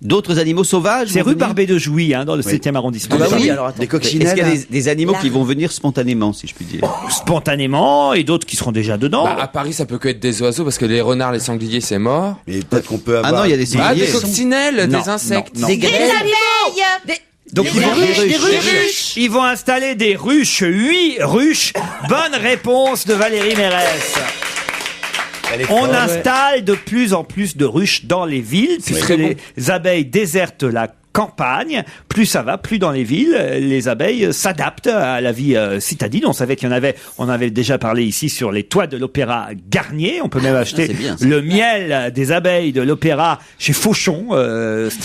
D'autres animaux sauvages C'est vont rue venir? Barbé de Jouy, hein, dans le 7e arrondissement. Bah de oui, Paris. alors attends. Des Est-ce qu'il coccinelles. y a des animaux Là. qui vont venir spontanément, si je puis dire? Spontanément, et d'autres qui seront déjà dedans. Bah, à Paris, ça peut que être des oiseaux parce que les renards, les sangliers, c'est mort. Mais peut-être qu'on peut Ah avoir. non, il y a des Ah, sangliers. des coccinelles, Non, des insectes. non, non. Des Des graines. abeilles. Donc ils vont installer des ruches, 8 ruches. Bonne réponse de Valérie Mérès. On installe de plus en plus de ruches dans les villes, puisque les abeilles désertent la campagne. Plus ça va, plus dans les villes, les abeilles s'adaptent à la vie citadine. On savait qu'il y en avait, on avait déjà parlé ici sur les toits de l'Opéra Garnier. On peut même acheter le miel des abeilles de l'Opéra chez Fauchon.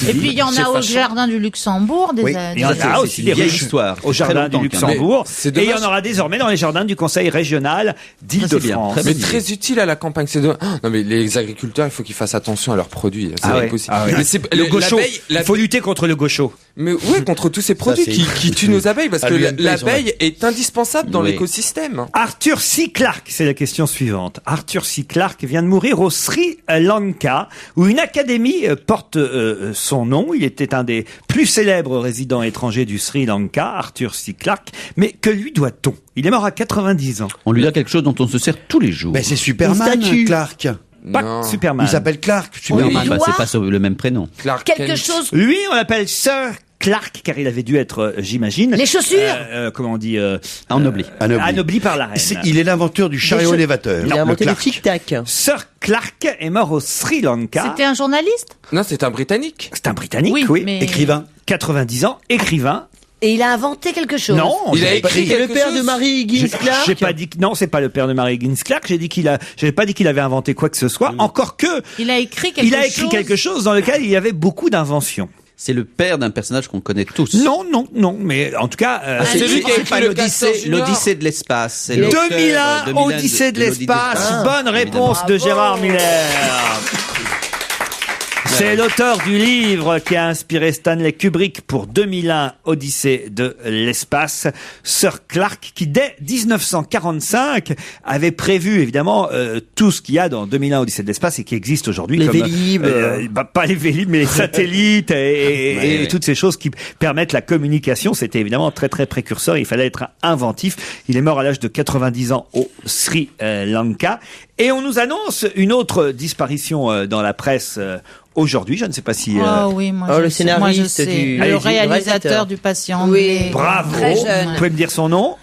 Et puis il y en a au Jardin du Luxembourg. Il y en a aussi des ruches au Jardin du Luxembourg. Et il y en aura désormais dans les jardins du Conseil régional d'Île-de-France. Mais très utile à la campagne. Non mais les agriculteurs, il faut qu'ils fassent attention à leurs produits. C'est impossible. Mais le gaucho, il faut lutter contre le gaucho. Mais oui, contre tous ces produits qui tuent nos abeilles, parce que l'abeille est indispensable dans l'écosystème. Arthur C. Clarke, c'est la question suivante. Arthur C. Clarke vient de mourir au Sri Lanka, où une académie porte son nom. Il était un des plus célèbres résidents étrangers du Sri Lanka, Arthur C. Clarke. Mais que lui doit-on? Il est mort à 90 ans. On lui doit quelque chose dont on se sert tous les jours. Ben c'est Superman, Clarke. Pas Superman. Il s'appelle Clarke. Superman, c'est pas le même prénom. Clark quelque chose. Lui, on l'appelle Sir Clarke, car il avait dû être, j'imagine... Les chaussures comment on dit Anobli. Anobli par la reine. Il est l'inventeur du chariot élévateur. Il a inventé le tic-tac. Sir Clarke est mort au Sri Lanka. C'était un journaliste? Non, c'est un Britannique. C'est un Britannique, oui. Mais... Écrivain. 90 ans, écrivain. Et il a inventé quelque chose. Non, il a écrit le père de Mary Higgins Clarke. J'ai pas dit que non, c'est pas le père de Mary Higgins Clarke. J'avais pas dit qu'il avait inventé quoi que ce soit. Encore que il a écrit quelque chose dans lequel il y avait beaucoup d'inventions. C'est le père d'un personnage qu'on connaît tous. Non, mais en tout cas, c'est lui qui a écrit l'Odyssée de l'espace. 2001, Odyssée de l'espace. Bonne réponse de Gérard Miller. C'est l'auteur du livre qui a inspiré Stanley Kubrick pour 2001, Odyssée de l'espace, Sir Clarke, qui dès 1945 avait prévu évidemment tout ce qu'il y a dans 2001, Odyssée de l'espace et qui existe aujourd'hui. Les comme, Vélib. Pas les Vélib, mais les satellites et toutes ces choses qui permettent la communication. C'était évidemment très très précurseur. Il fallait être inventif. Il est mort à l'âge de 90 ans au Sri Lanka. Et on nous annonce une autre disparition dans la presse aujourd'hui. Je ne sais pas si... oui, le scénariste le réalisateur du Patient. Oui. Bravo. Vous pouvez me dire son nom?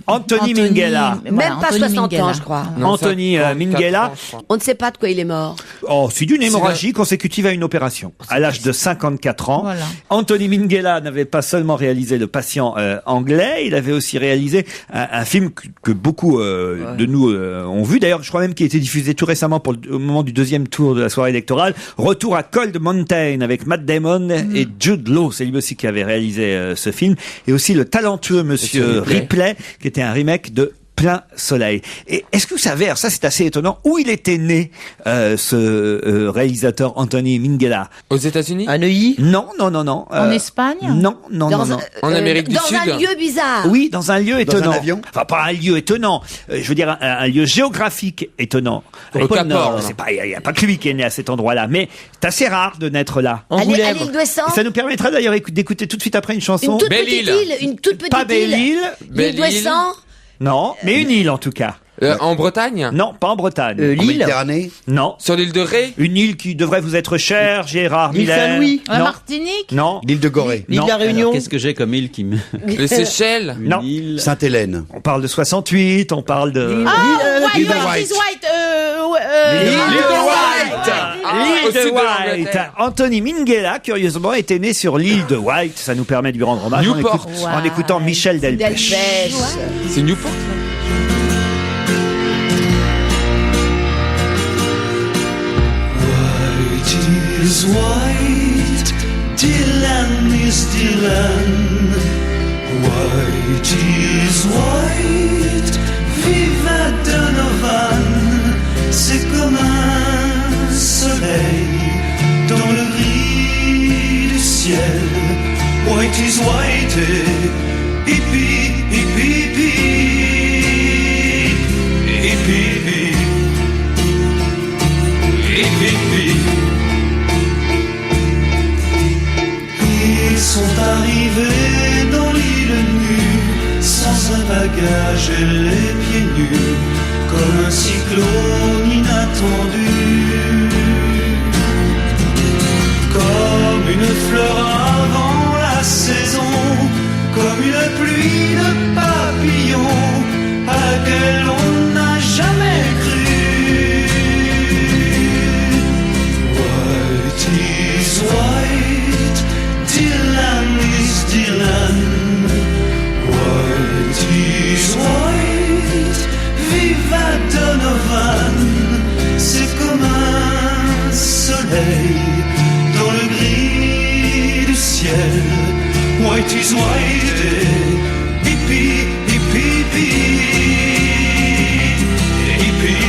Anthony Minghella. Même pas 60 ans, je crois. Anthony Minghella. On ne sait pas de quoi il est mort. Oh, c'est d'une hémorragie consécutive à une opération. À l'âge de 54 ans. Voilà. Anthony Minghella n'avait pas seulement réalisé Le Patient anglais, il avait aussi réalisé un film que beaucoup de nous ont vu. D'ailleurs, je crois même qu'il a été diffusé tout récemment au moment du deuxième tour de la soirée électorale. Retour à Cold Mountain avec Matt Damon et Jude Law. C'est lui aussi qui avait réalisé ce film. Et aussi le talentueux Monsieur Ripley, qui était un remake de Plein Soleil. Et est-ce que vous savez, alors ça c'est assez étonnant, où il était né, ce réalisateur Anthony Minghella? Aux États-Unis? À Neuilly? Non. En Espagne? Non. En Amérique du Sud? Dans un lieu bizarre? Oui, dans un lieu étonnant. Dans un avion? Enfin, pas un lieu étonnant. Je veux dire, un lieu géographique étonnant. Au Cap Nord. Il n'y a pas que lui qui est né à cet endroit-là, mais c'est assez rare de naître là. À l'île d'Ouessant? Ça nous permettra d'ailleurs d'écouter tout de suite après une chanson. Une toute petite île. Une toute petite pas Belle-Île. L'île d'Ouessant? Non, mais une île en tout cas. En Bretagne? Non, pas en Bretagne. En Méditerranée? Non. Sur l'île de Ré? Une île qui devrait vous être chère, Gérard Miller. L'île Saint-Louis? La Non. Martinique? Non. L'île de Gorée? L'île de la Réunion? Qu'est-ce que j'ai comme île qui me... Les Seychelles? Non. Île... Sainte-Hélène? On parle de 68, on parle de... L'île de White. L'île de White. Anthony Minghella, curieusement, était né sur l'île de White. Ça nous permet de lui rendre hommage en écoutant Michel Delpech. C'est Newport? Is white, Dylan is Dylan. White is white, viva Donovan. C'est comme un soleil dans le gris du ciel. White is white, hippie, hippie, hippie, hippie, hippie. Ils sont arrivés dans l'île nue, white is white, hippie, hippie, hippie, hippie,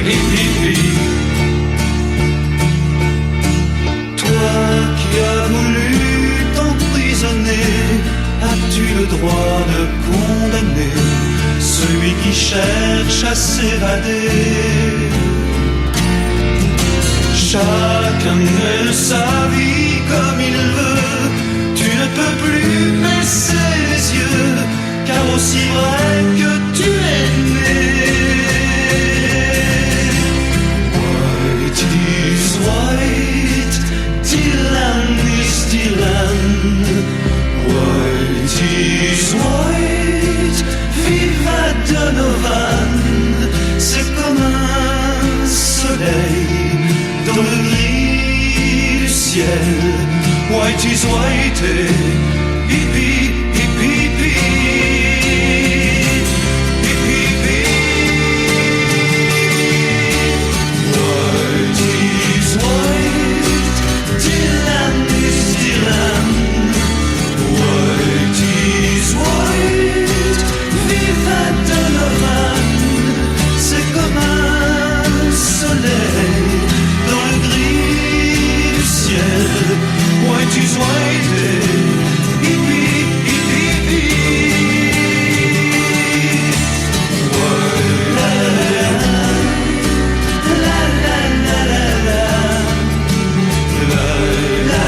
hippie, hippie. Toi qui as voulu t'emprisonner, as-tu le droit de condamner celui qui cherche à s'évader? Chacun mène sa vie comme il veut, tu ne peux plus baisser les yeux, car aussi vrai que tu es né. White is white, Dylan is Dylan. White is white, viva Donovan. C'est comme un soleil dans le gris du ciel. White is white, hippie, hippie, hippie, hippie, hippie. White is white, Dylan is Dylan. White is white, viva Donovan. C'est comme un soleil dans le gris du ciel. White is white, hippie, hippie, hippie. La la la la la la la la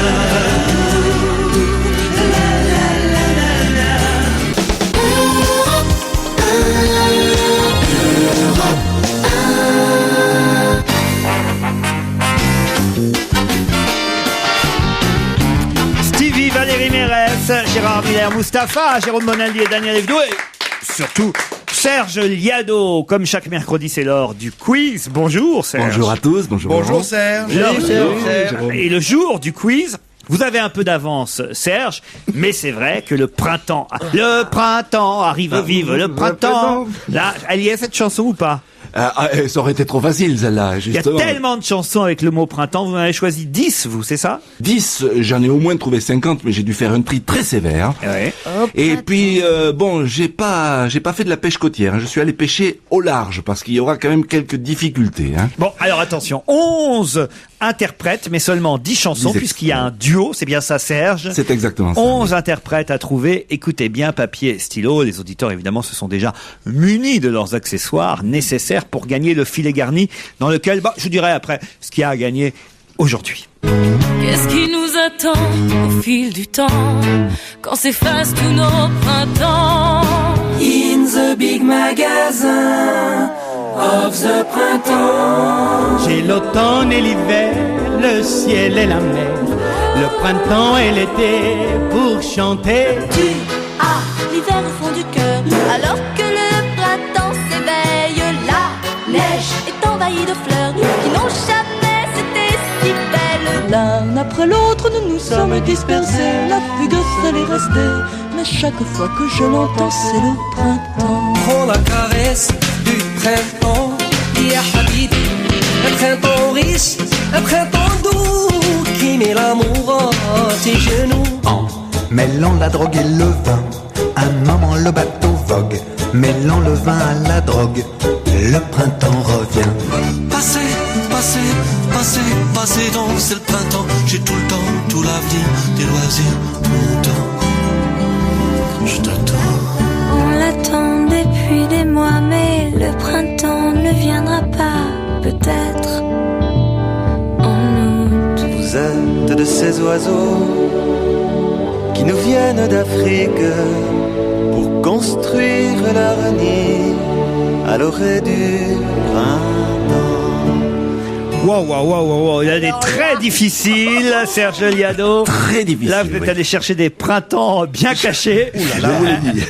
Stevie, Valérie Mérès, Gérard Miller, Mustapha, Jérôme Bonaldi et Daniel Evenou et surtout Serge Liado. Comme chaque mercredi, c'est l'heure du quiz. Bonjour Serge. Bonjour à tous, bonjour. Bonjour Serge. Et le jour du quiz, vous avez un peu d'avance, Serge, mais c'est vrai que le printemps arrive, vive le printemps. Là, elle y est cette chanson ou pas? Ça aurait été trop facile, celle-là, Il y a justement. tellement de chansons avec le mot printemps, vous en avez choisi 10, vous, c'est ça? 10, j'en ai au moins trouvé 50, mais j'ai dû faire un tri très sévère. Ouais. Et puis, bon, j'ai pas fait de la pêche côtière, hein. Je suis allé pêcher au large, parce qu'il y aura quand même quelques difficultés, hein. Bon, alors attention, 11 interprètes, mais seulement 10 chansons, 10 puisqu'il y a un duo, c'est bien ça, Serge? C'est exactement ça. 11 interprètes à trouver. Écoutez bien, papier et stylo. Les auditeurs, évidemment, se sont déjà munis de leurs accessoires nécessaires pour gagner le filet garni, dans lequel, je vous dirai après ce qu'il y a à gagner aujourd'hui. Qu'est-ce qui nous attend au fil du temps quand s'effacent tous nos printemps? In the big magasin of the printemps. J'ai l'automne et l'hiver, le ciel et la mer, le printemps et l'été pour chanter. Tu as l'hiver au fond du cœur, alors que le printemps s'éveille. La neige est envahie de fleurs qui n'ont jamais été si belles. L'un après l'autre, nous nous sommes dispersés. La fugue seule est restée, mais chaque fois que je l'entends, c'est le printemps. Prends la caresse du printemps, ya habibi. Un printemps riche, un printemps doux, qui met l'amour à tes genoux. En mêlant la drogue et le vin, un moment le bateau vogue. Mêlant le vin à la drogue, le printemps revient. Passez, passez, passez, passez donc, c'est le printemps. J'ai tout le temps, tout l'avenir, des loisirs, tout mon temps. Je t'attends. On l'attend depuis des mois, mais le printemps ne viendra pas, peut-être en août. Vous êtes de ces oiseaux qui nous viennent d'Afrique pour construire leur nid à l'orée du printemps. Wow, il y a des très difficiles, Serge Liado. Très difficile. Là, vous êtes allé chercher des printemps bien cachés.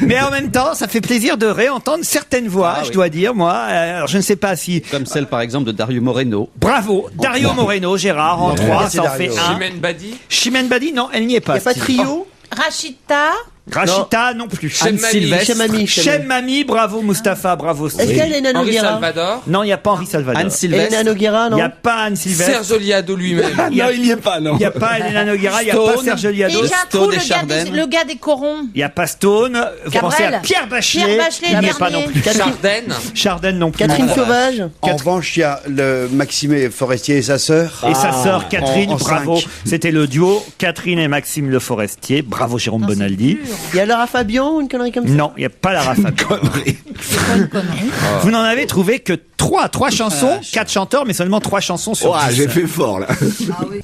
Mais en même temps, ça fait plaisir de réentendre certaines voix, je dois dire, moi. Alors, je ne sais pas si... Comme celle, par exemple, de Dario Moreno. Bravo, Dario Moreno, Gérard, en 3, ça en fait 1. Chimène Badi? Chimène Badi, non, elle n'y est pas. Il n'y a pas de trio? Rachita, Rachita non plus. Anne Sylvestre. Chem Mami, bravo Mustapha, bravo. Est-ce qu'il y a Elena Henri Noguera? Salvador. Non, il n'y a pas Henri Salvador. Anne Sylvestre. Elena Noguera, Il non? n'y a pas Anne Sylvestre. Serge Liado lui-même. Non, il y est pas, non. Il n'y a pas Elena Noguera, il n'y a pas Serge Et Liado. j'ai un trou, Stone et Chardin. le gars des corons. Il n'y a pas Stone. Vous Cabrel. pensez à Pierre Bachelet. Pierre Bachelet, il n'y le est pas non dernier. plus. Chardenne. Chardenne non plus. Catherine Sauvage? En revanche, il y a le Maxime Forestier et sa sœur. Et sa sœur Catherine, en bravo. 5. C'était le duo Catherine et Maxime Le Forestier. Bravo Jérôme Bonaldi. Il y a Lara Fabian ou une connerie comme ça? Non, il n'y a pas Lara Fabian. Vous n'en avez trouvé que 3 chansons, 4 chanteurs, mais seulement 3 chansons sur 10. J'ai fait fort, là.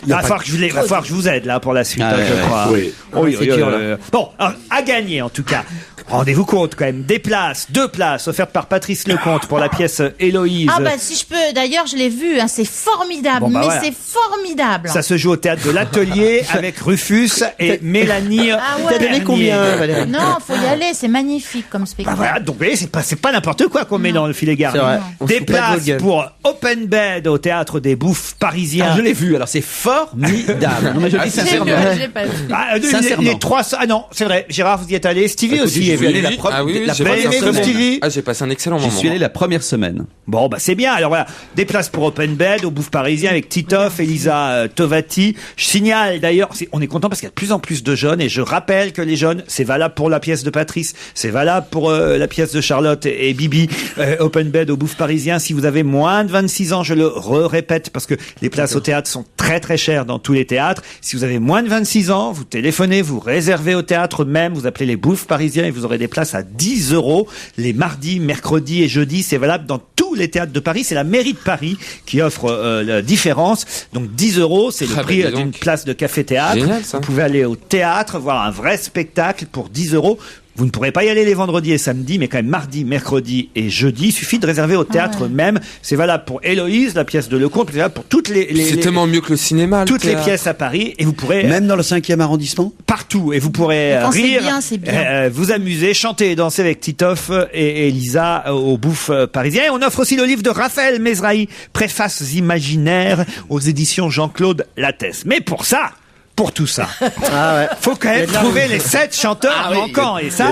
Il va falloir que je vous aide là pour la suite, Ah, je ouais, crois. oui. Oui, C'est dur, là. Bon, alors, à gagner en tout cas. Rendez-vous compte quand même. 2 places offertes par Patrice Lecomte pour la pièce Héloïse. Ah bah si je peux, d'ailleurs je l'ai vu, hein, c'est formidable, Bon, bah, mais voilà. c'est formidable. Ça se joue au théâtre de l'Atelier avec Rufus et Mélanie. Ah ouais. T'as donné combien, Valérie? Non, faut y aller, c'est magnifique comme Bah spectacle. voilà, donc vous voyez, c'est pas n'importe quoi qu'on met dans le filet garni. C'est vrai. On se Des fout pas de votre places gueule. pour Open Bed au théâtre des Bouffes parisiens. Ah, je l'ai vu, alors c'est formidable. Non, mais je le dis sincèrement. J'ai pas vu. Ah, Sincèrement. les 3, ah non, c'est vrai. Gérard, vous y êtes allé. Stevie Écoute, aussi. j'y est suis venu. allé la première- Ah oui, la j'ai Vous avez passé un aimé, vous, semaine. Stevie? Ah, j'ai passé un excellent J'y moment. suis allé la première semaine. Bon, bah c'est bien. Alors voilà, des places pour Open Bed au Bouffe Parisien avec Titoff, Elisa Tovati. Je signale d'ailleurs, on est content parce qu'il y a de plus en plus de jeunes et je rappelle que les jeunes, c'est valable pour la pièce de Patrice, c'est valable pour la pièce de Charlotte et Bibi. Open Bed au Bouffe Parisien. Si vous avez moins de 26 ans, je le répète parce que les places au théâtre sont très très chères dans tous les théâtres. Si vous avez moins de 26 ans, vous téléphonez, vous réservez au théâtre même, vous appelez les Bouffes Parisiens et vous aurez des places à 10 € les mardis, mercredis et jeudis. C'est valable dans tous les théâtres de Paris. C'est la mairie de Paris qui offre la différence. Donc 10 €, c'est le Ah, prix bah, dis donc. d'une place de café-théâtre. Génial, ça. Vous pouvez aller au théâtre, voir un vrai spectacle pour 10 €. Vous ne pourrez pas y aller les vendredis et samedis, mais quand même mardi, mercredi et jeudi. Il suffit de réserver au théâtre même. C'est valable pour Héloïse, la pièce de Lecomte, c'est valable pour toutes C'est tellement mieux que le cinéma. le toutes les théâtre. pièces à Paris. Et vous pourrez Même dans le 5e arrondissement? partout et vous pourrez Quand c'est rire, bien, c'est bien. vous amuser, chanter et danser avec Titoff et Elisa au Bouffe Parisien. Et on offre aussi le livre de Raphaël Mesrahi, Préfaces imaginaires aux éditions Jean-Claude Lattès. Mais pour tout ça, faut quand même trouver les 7 chanteurs manquants. Et ça,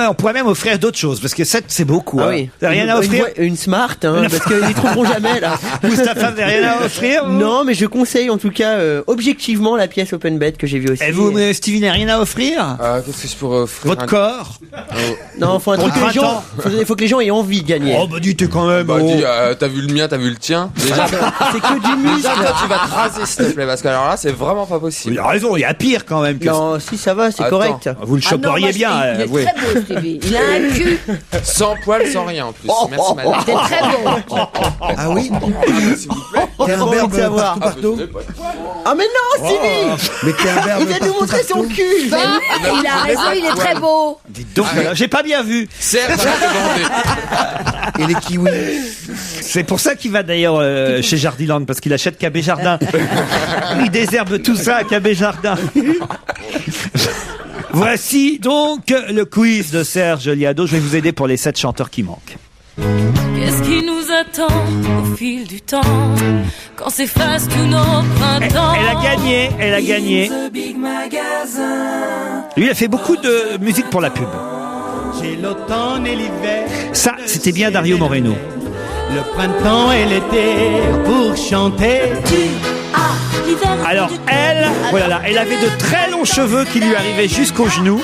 on pourrait même offrir d'autres choses, parce que 7 c'est beaucoup. Ah hein. oui. Vous avez rien à offrir? Une Smart, hein, parce qu'ils ne trouveront jamais, là. Mustapha, vous avez rien à offrir? vous Non, mais je conseille en tout cas objectivement la pièce Open Bed que j'ai vue aussi. Et vous, Stevie, n'avez rien à offrir? Qu'est-ce que je pourrais offrir? Votre corps? Non, faut un Pour truc le que les gens. printemps. Il faut que les gens aient envie de gagner. Oh, bah dis, t'es quand même. Bah, oh. dis, t'as vu le mien, t'as vu le tien. Déjà, C'est que du muscle. déjà, toi, tu vas te raser, s'il te plaît, parce que alors là, c'est vraiment pas possible. Il a raison, il y a pire quand même que Non, si ça va, c'est Attends. correct. vous le choperiez bien. Il est avouez. très beau, Stevie. Il a un cul. Sans poil, sans rien en plus. Merci, madame. C'est très beau. Ah oui? S'il vous plaît. T'es un envie verbe de savoir. partout? Ah mais non, Stevie. Mais t'es un verbe Il vient de nous partout, montrer son partout? cul. Il a raison, il est très beau. Dites donc, alors, j'ai pas bien vu. Certes, Et les kiwis? C'est pour ça qu'il va d'ailleurs chez Jardiland, parce qu'il achète KB Jardin. Il désherbe tout ça à KB Jardin. Voici donc le quiz de Serge Liado. Je vais vous aider pour les 7 chanteurs qui manquent. Qu'est-ce qui nous attend au fil du temps quand s'effacent tous nos printemps? Elle a gagné. Lui, il a fait beaucoup de musique pour la pub. J'ai l'automne et l'hiver. Ça, c'était bien Dario Moreno. Le printemps et l'été pour chanter. Alors elle, voilà, elle avait de très longs cheveux qui lui arrivaient jusqu'aux genoux.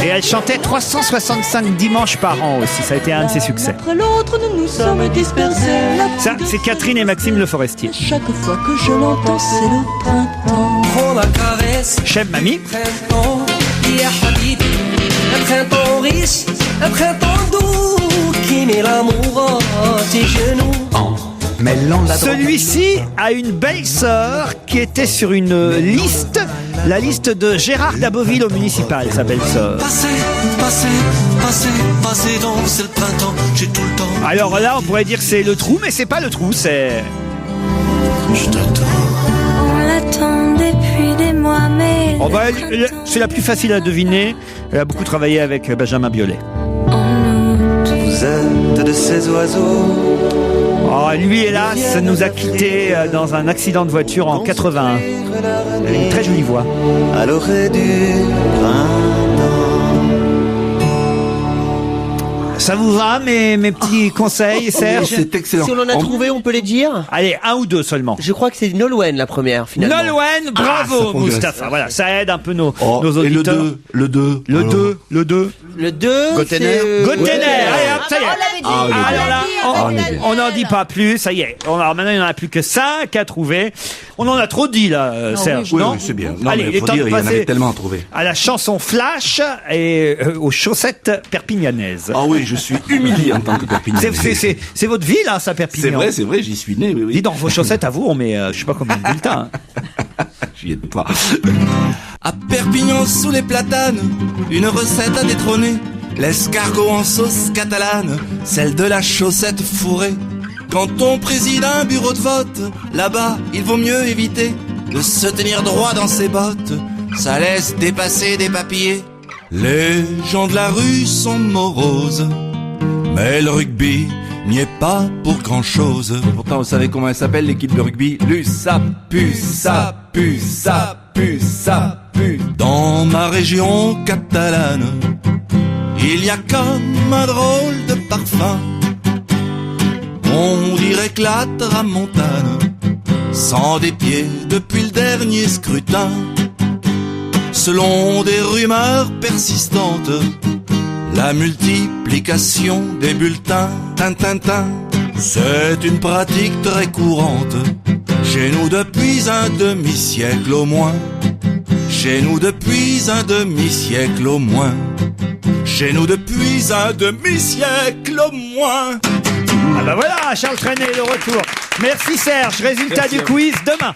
Et elle chantait 365 dimanches par an aussi. Ça a été un de ses succès. Après l'autre, nous nous sommes dispersés. Ça, c'est Catherine et Maxime Le Forestier. Chaque fois que je l'entends, c'est le printemps. Prends la caresse, Chef Mamie. printemps, ya habibi. Un printemps riche, un printemps doux, qui met l'amour à tes genoux. Celui-ci a une belle sœur qui était sur une liste, la liste de Gérard Daboville au municipal, sa belle sœur. Passez, passez, passez, passez donc, c'est le printemps, j'ai tout le temps. Alors là, on pourrait dire que c'est le trou, mais c'est pas le trou, c'est... Je t'attends. On l'attend depuis des mois, mais Oh bah, c'est la plus facile à deviner. Elle a beaucoup travaillé avec Benjamin Biolay. en août, vous Vous êtes de ces oiseaux. Oh, lui, hélas, nous a quittés dans un accident de voiture en 81. Il a une très jolie voix. À l'orée du Ça vous va, mes petits conseils, Serge? C'est excellent. Si on en a trouvé, on peut les dire? Allez, un ou deux seulement. Je crois que c'est Nolwenn la première, finalement. Nolwenn, bravo, Mustapha. Voilà, ça aide un peu nos auditeurs. Et le 2. Le 2, Gottener. Allez, hop, ça y est. On l'avait dit. Alors là, on n'en dit pas plus, ça y est. Alors maintenant, il n'y en a plus que 5 à trouver. On en a trop dit, là, Serge, Oui, non? oui, c'est bien. Non, Allez, mais il est faut temps dire, de il y en passer avait tellement à trouver. à la chanson Flash et aux chaussettes perpignanaises. Ah oui, je suis humilié en tant que Perpignanais. C'est votre ville, hein, ça, Perpignan. C'est vrai, j'y suis né. Oui. Dis dans vos chaussettes, à vous, on met, je sais pas combien de bulletins. J'y ai pas. À Perpignan sous les platanes, une recette à détrôner. L'escargot en sauce catalane, celle de la chaussette fourrée. Quand on préside un bureau de vote, là-bas, il vaut mieux éviter de se tenir droit dans ses bottes. Ça laisse dépasser des papiers. Les gens de la rue sont moroses, mais le rugby n'y est pas pour grand-chose. Pourtant, vous savez comment elle s'appelle, l'équipe de rugby? Ça pue, ça pue, ça pue, ça pue. Dans ma région catalane, il y a comme un drôle de parfum. On dirait que la tramontane sent des pieds depuis le dernier scrutin. Selon des rumeurs persistantes, la multiplication des bulletins, tintintin, c'est une pratique très courante. Chez nous depuis un demi-siècle au moins. Chez nous depuis un demi-siècle au moins. Chez nous depuis un demi-siècle au moins. Ah bah voilà, Charles Trenet est de retour. Merci Serge, résultat du quiz demain.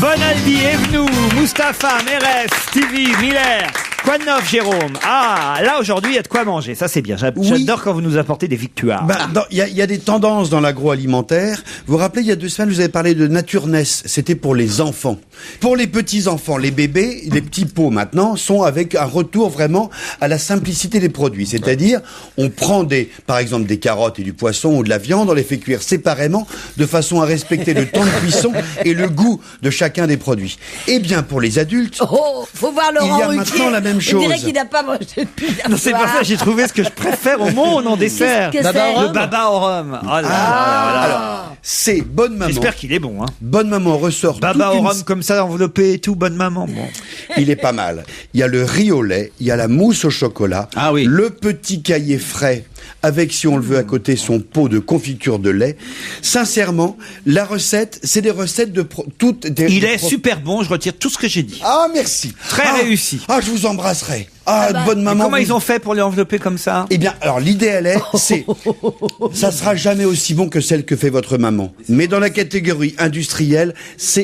Bonaldi, Evenou, Mustapha, Mérès, Stevie, Miller. Quoi de neuf, Jérôme? Ah, là, aujourd'hui, il y a de quoi manger. Ça, c'est bien. J'adore quand vous nous apportez des victoires. Il y a des tendances dans l'agroalimentaire. Vous vous rappelez, il y a 2 semaines, vous avez parlé de Naturness. C'était pour les enfants. Pour les petits-enfants, les bébés, les petits pots, maintenant, sont avec un retour vraiment à la simplicité des produits. C'est-à-dire, on prend par exemple, des carottes et du poisson ou de la viande, on les fait cuire séparément, de façon à respecter le temps de cuisson et le goût de chacun des produits. Eh bien, pour les adultes, faut voir Laurent il y a Ruquier. maintenant la même chose. Il dirait qu'il n'a pas mangé depuis la Non, c'est pas ça, j'ai trouvé ce que je préfère au monde en dessert. Qu'est-ce que c'est Le baba au rhum. Oh là là. Alors, c'est Bonne Maman. J'espère qu'il est bon. Hein. Bonne Maman ressort baba au rhum comme ça enveloppé et tout, Bonne Maman. Bon. Il est pas mal. Il y a le riz au lait, il y a la mousse au chocolat, le petit cahier frais avec, si on le veut, à côté son pot de confiture de lait. Sincèrement, la recette, c'est des recettes de toutes des. Il est super bon, je retire tout ce que j'ai dit. Ah, merci. Très réussi. Ah, je vous embrasserai. Ah, Bonne Maman. Et comment ils ont fait pour les envelopper comme ça? Eh bien, alors l'idéal est, ça sera jamais aussi bon que celle que fait votre maman. Mais dans la catégorie industrielle,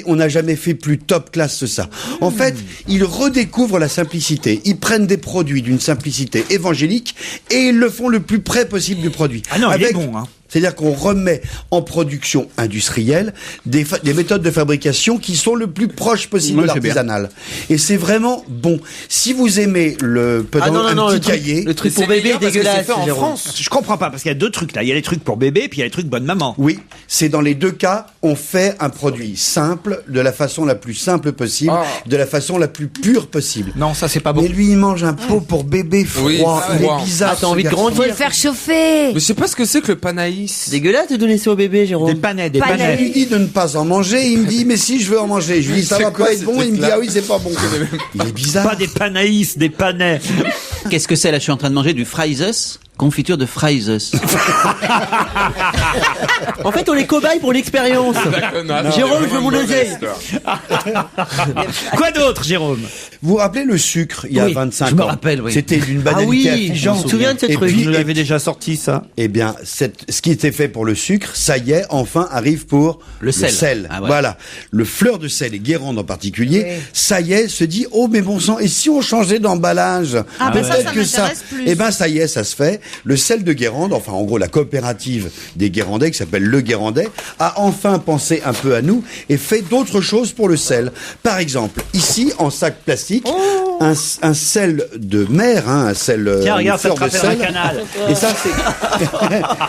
on n'a jamais fait plus top class que ça. En fait, ils redécouvrent la simplicité. Ils prennent des produits d'une simplicité évangélique et ils le font le plus près possible du produit. Ah non, il est bon, hein. C'est-à-dire qu'on remet en production industrielle des méthodes de fabrication qui sont le plus proches possible de l'artisanal. Et c'est vraiment bon. Si vous aimez un petit cahier... Le truc pour bébé est dégueulasse. C'est fait en France. Je comprends pas, parce qu'il y a 2 trucs là. Il y a les trucs pour bébé, puis il y a les trucs Bonne Maman. Oui, c'est dans les 2 cas, on fait un produit simple, de la façon la plus simple possible, de la façon la plus pure possible. Non, ça c'est pas bon. Mais lui, il mange un pot pour bébé froid. Oui, il est bizarre. Ah, t'as envie de grandir. Faut le faire chauffer. Mais je sais pas ce que c'est que le panaïs. Dégueulasse de donner ça au bébé, Jérôme. Des panais. Je lui dis de ne pas en manger, il me dit mais si je veux en manger. Je lui dis ça va pas être bon, il me dit ah oui c'est pas bon. Il est bizarre. Pas des panaïs, des panais. Qu'est-ce que c'est là? Je suis en train de manger du Freises, confiture de Freises. En fait, on est cobayes pour l'expérience. Jérôme, je veux mon oseille. Quoi d'autre, Jérôme? Vous vous rappelez le sucre, il y a 25 ans? Je me rappelle, oui. C'était d'une banalité affligeante. Je me souviens de ce truc. Vous nous l'avez déjà sorti, ça? Eh bien, ce qui était fait pour le sucre, ça y est, enfin arrive pour le sel. Ah, ouais. Voilà. Le fleur de sel et Guérande en particulier, ça y est, se dit, oh mais bon sang, et si on changeait d'emballage? Ça Peut-être que ça. m'intéresse plus. Eh ben, ça y est, ça se fait. le sel de Guérande, enfin en gros la coopérative des Guérandais qui s'appelle Le Guérandais, a enfin pensé un peu à nous et fait d'autres choses pour le sel. Par exemple, ici en sac plastique, un sel de mer, un sel Tiens, regarde, ça fleur de traverse un sel. canal. Et ça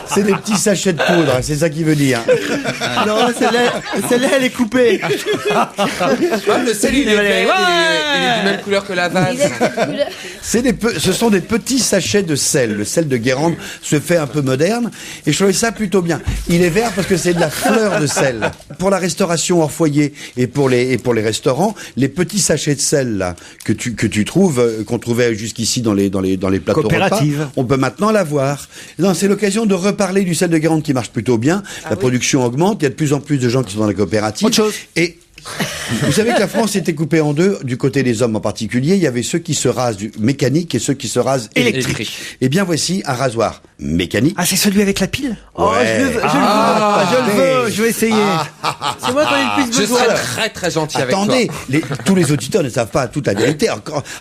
c'est des petits sachets de poudre, c'est ça qui veut dire. Non, celle-là, elle est coupée. Le sel, il est vert, il est de même couleur que la vase. Ce sont des petits sachets de sel. Le sel de Guérande se fait un peu moderne et je trouvais ça plutôt bien. Il est vert parce que c'est de la fleur de sel. Pour la restauration hors foyer et pour les restaurants, les petits sachets de sel là que tu trouves, qu'on trouvait jusqu'ici dans les plateaux repas, on peut maintenant l'avoir. Non, c'est l'occasion de reparler du sel de Guérande qui marche plutôt bien. La production augmente, il y a de plus en plus de gens qui sont dans les coopératives. Autre chose. Et vous savez que la France était coupée en deux, du côté des hommes en particulier. Il y avait ceux qui se rasent mécanique et ceux qui se rasent électrique. Et bien voici un rasoir mécanique. Ah, c'est celui avec la pile? Oh, je le veux, je vais essayer. C'est moi qui ai le plus besoin. Je serais très très gentil avec toi. Attendez, tous les auditeurs ne savent pas toute la vérité.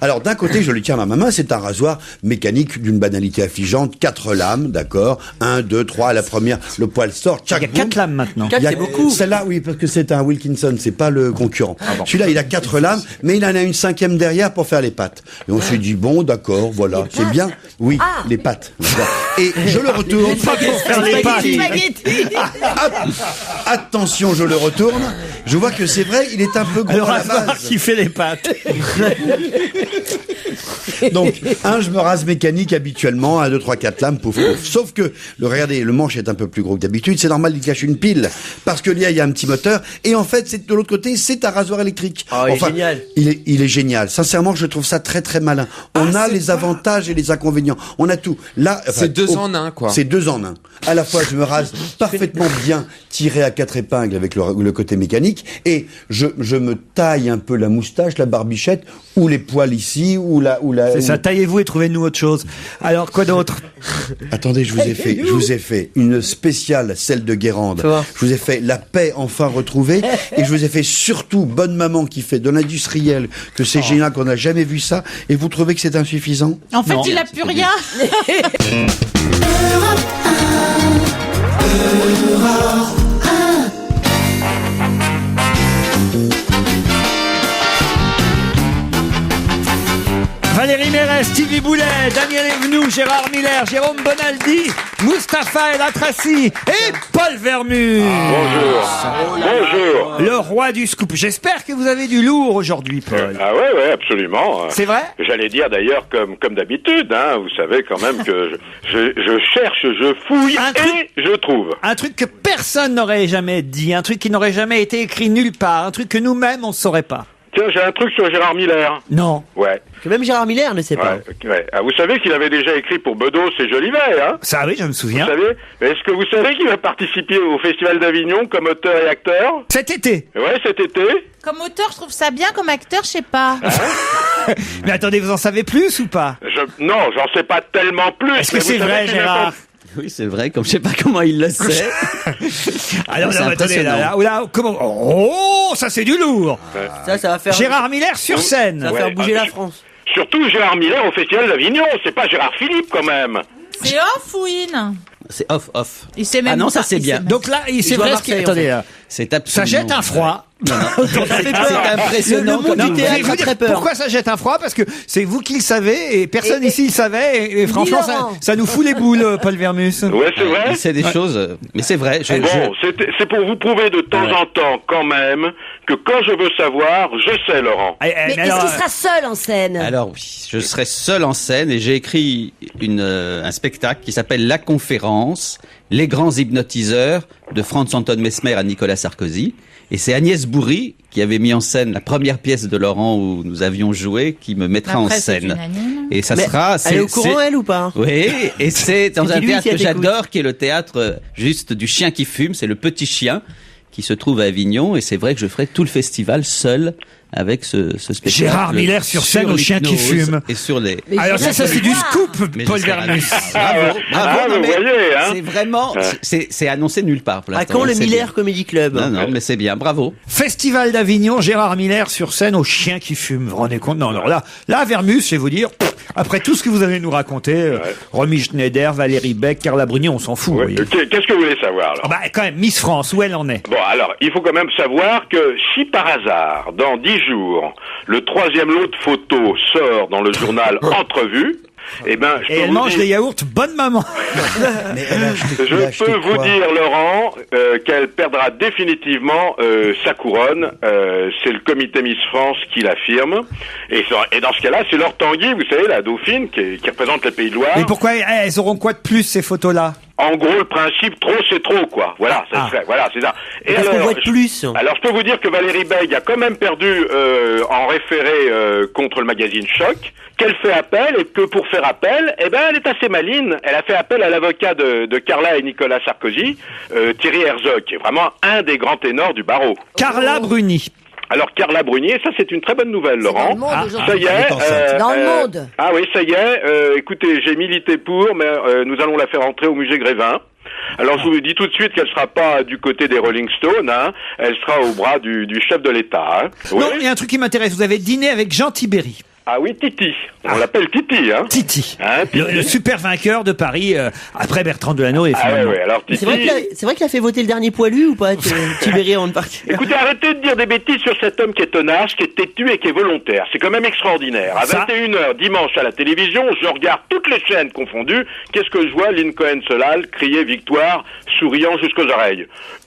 Alors d'un côté, je le tiens dans ma main, c'est un rasoir mécanique d'une banalité affligeante, 4 lames, d'accord, 1, 2, 3, la première, le poil sort. Il y a 4 lames maintenant. 4, c'est beaucoup. Celle-là, oui, parce que c'est un Wilkinson, c'est pas le concurrent. Celui-là, il a 4 lames, mais il en a une 5e derrière pour faire les pattes. Et on s'est dit, bon, d'accord, voilà, c'est bien. Oui, les pattes. Et je le retourne. Pas pour faire les pattes. Attention, je le retourne. Je vois que c'est vrai, il est un peu gros à la base. Qui fait les pattes. Donc, je me rase mécanique habituellement, 1, 2, 3, 4 lames, pouf, pouf. Sauf que, regardez, le manche est un peu plus gros que d'habitude, c'est normal, il cache une pile. Parce que là, il y a un petit moteur. Et en fait, de l'autre côté, c'est un rasoir électrique. Oh, il est génial. Il est génial. Sincèrement, je trouve ça très très malin. On a les avantages et les inconvénients. On a tout. Là, c'est 2 en 1, quoi. C'est 2 en 1. À la fois, je me rase parfaitement bien, tiré à 4 épingles avec le côté mécanique, et je me taille un peu la moustache, la barbichette, ou les poils ici, ou la. C'est ça. Taillez-vous et trouvez-nous autre chose. Alors, quoi d'autre? Attendez, je vous ai fait une spéciale, celle de Guérande. Je vous ai fait la paix enfin retrouvée, et je vous ai fait surtout Bonne Maman qui fait de l'industriel, que c'est génial, qu'on n'a jamais vu ça, et vous trouvez que c'est insuffisant? En fait, il a plus rien. Valérie Mérès, Stevie Boulet, Daniel Evenou, Gérard Miller, Jérôme Bonaldi, Mustapha El Atrassi et Paul Vermus. Bonjour. Le roi du scoop. J'espère que vous avez du lourd aujourd'hui, Paul. Ah ouais, absolument. C'est vrai? J'allais dire d'ailleurs comme d'habitude, hein, vous savez quand même que je cherche, je fouille et je trouve. Un truc que personne n'aurait jamais dit, un truc qui n'aurait jamais été écrit nulle part, un truc que nous-mêmes on ne saurait pas. Tiens, j'ai un truc sur Gérard Miller. Non. Ouais. Que même Gérard Miller ne sait pas. Ouais. Ah, vous savez qu'il avait déjà écrit pour Bedos et Jolivet, hein? Ça, oui, je me souviens. Vous savez? Est-ce que vous savez qu'il va participer au Festival d'Avignon comme auteur et acteur? Cet été? Ouais, cet été. Comme auteur, je trouve ça bien. Comme acteur, je sais pas. Mais attendez, vous en savez plus ou pas? Non, j'en sais pas tellement plus. Est-ce que c'est vrai, Gérard? Oui, c'est vrai, comme je sais pas comment il le sait. Alors, attendez, là, comment? Oh, ça c'est du lourd. Ça va faire. Gérard Miller sur scène. Ça va faire bouger la France. Surtout Gérard Miller au Festival d'Avignon. C'est pas Gérard Philippe quand même. C'est off ou in? C'est off. Il sait même ah non, ça pas, c'est bien. Donc là, c'est vrai ce qu'il... Attendez, là. C'est absolument... Ça jette un froid. C'est impressionnant. Le monde du théâtre a très peur. Pourquoi ça jette un froid? Parce que c'est vous qui le savez et personne ici le savait. Et franchement, ça nous fout les boules, Paul Vermus. Ouais, c'est vrai. C'est des choses, mais c'est vrai. C'est pour vous prouver de temps en temps, quand même, que quand je veux savoir, je sais, Laurent. Mais est-ce qu'il sera seul en scène? Alors oui, je serai seul en scène et j'ai écrit un spectacle qui s'appelle La Conférence, les grands hypnotiseurs de Franz Anton Mesmer à Nicolas Sarkozy. Et c'est Agnès Bourri qui avait mis en scène la première pièce de Laurent où nous avions joué, qui me mettra en scène. Et ça sera... Elle est au courant, elle, ou pas? Oui, et c'est dans un théâtre que j'adore, qui est le théâtre juste du chien qui fume, c'est le Petit Chien, qui se trouve à Avignon, et c'est vrai que je ferai tout le festival seul, avec ce spectacle. Gérard Miller sur scène au chien qui fume. Et sur les... Alors ça c'est du scoop, Paul Vermus. Bravo. Non, mais voyez, hein. c'est vraiment, c'est annoncé nulle part pour À l'instant. quand le C'est Miller bien. Comedy Club? Non, mais c'est bien, bravo. Festival d'Avignon, Gérard Miller sur scène au chien qui fume. Vous vous rendez compte? Non, alors là, Vermus, je vais vous dire, après tout ce que vous allez nous raconter, Romy Schneider, Valérie Beck, Carla Bruni, on s'en fout. Vous voyez. Qu'est-ce que vous voulez savoir alors? Bah quand même, Miss France, où elle en est? Bon, alors, il faut quand même savoir que si par hasard, dans 10 jours, le 3e lot de photos sort dans le journal Entrevue, eh ben, Et elle mange des yaourts bonne maman. Je peux vous dire, Laurent, qu'elle perdra définitivement sa couronne. C'est le comité Miss France qui l'affirme. Et dans ce cas-là, c'est Laure Tanguy, vous savez, la dauphine, qui représente le Pays de Loire. Mais pourquoi elles auront quoi de plus, ces photos-là? En gros, le principe, trop c'est trop, quoi. Voilà, voilà, c'est ça. Et qu'est-ce qu'on voit de plus? Alors, je peux vous dire que Valérie Beig a quand même perdu en référé contre le magazine Choc, qu'elle fait appel, et que pour faire appel, eh ben, elle est assez maline. Elle a fait appel à l'avocat de Carla et Nicolas Sarkozy, Thierry Herzog, qui est vraiment un des grands ténors du barreau. Carla Bruni. Alors Carla Brunier, ça c'est une très bonne nouvelle, Laurent. Dans le monde, aujourd'hui. Ça y est. Dans le monde. Ah oui, ça y est. Écoutez, j'ai milité pour, mais nous allons la faire entrer au musée Grévin. Alors je vous dis tout de suite qu'elle sera pas du côté des Rolling Stones, hein. Elle sera au bras du chef de l'État. Hein. Non, il y a un truc qui m'intéresse. Vous avez dîné avec Jean Tibéri. Ah oui, Titi. On l'appelle Titi, hein. Titi. Hein, Titi. Le super vainqueur de Paris, après Bertrand Delanoë, finalement. Ouais, alors Titi. C'est vrai qu'il a fait voter le dernier poilu ou pas, Tibéri, avant de partir? Écoutez, arrêtez de dire des bêtises sur cet homme qui est tenace, qui est têtu et qui est volontaire. C'est quand même extraordinaire. À 21h dimanche à la télévision, je regarde toutes les chaînes confondues. Qu'est-ce que je vois? Lincoln Solal crier victoire, souriant jusqu'aux oreilles.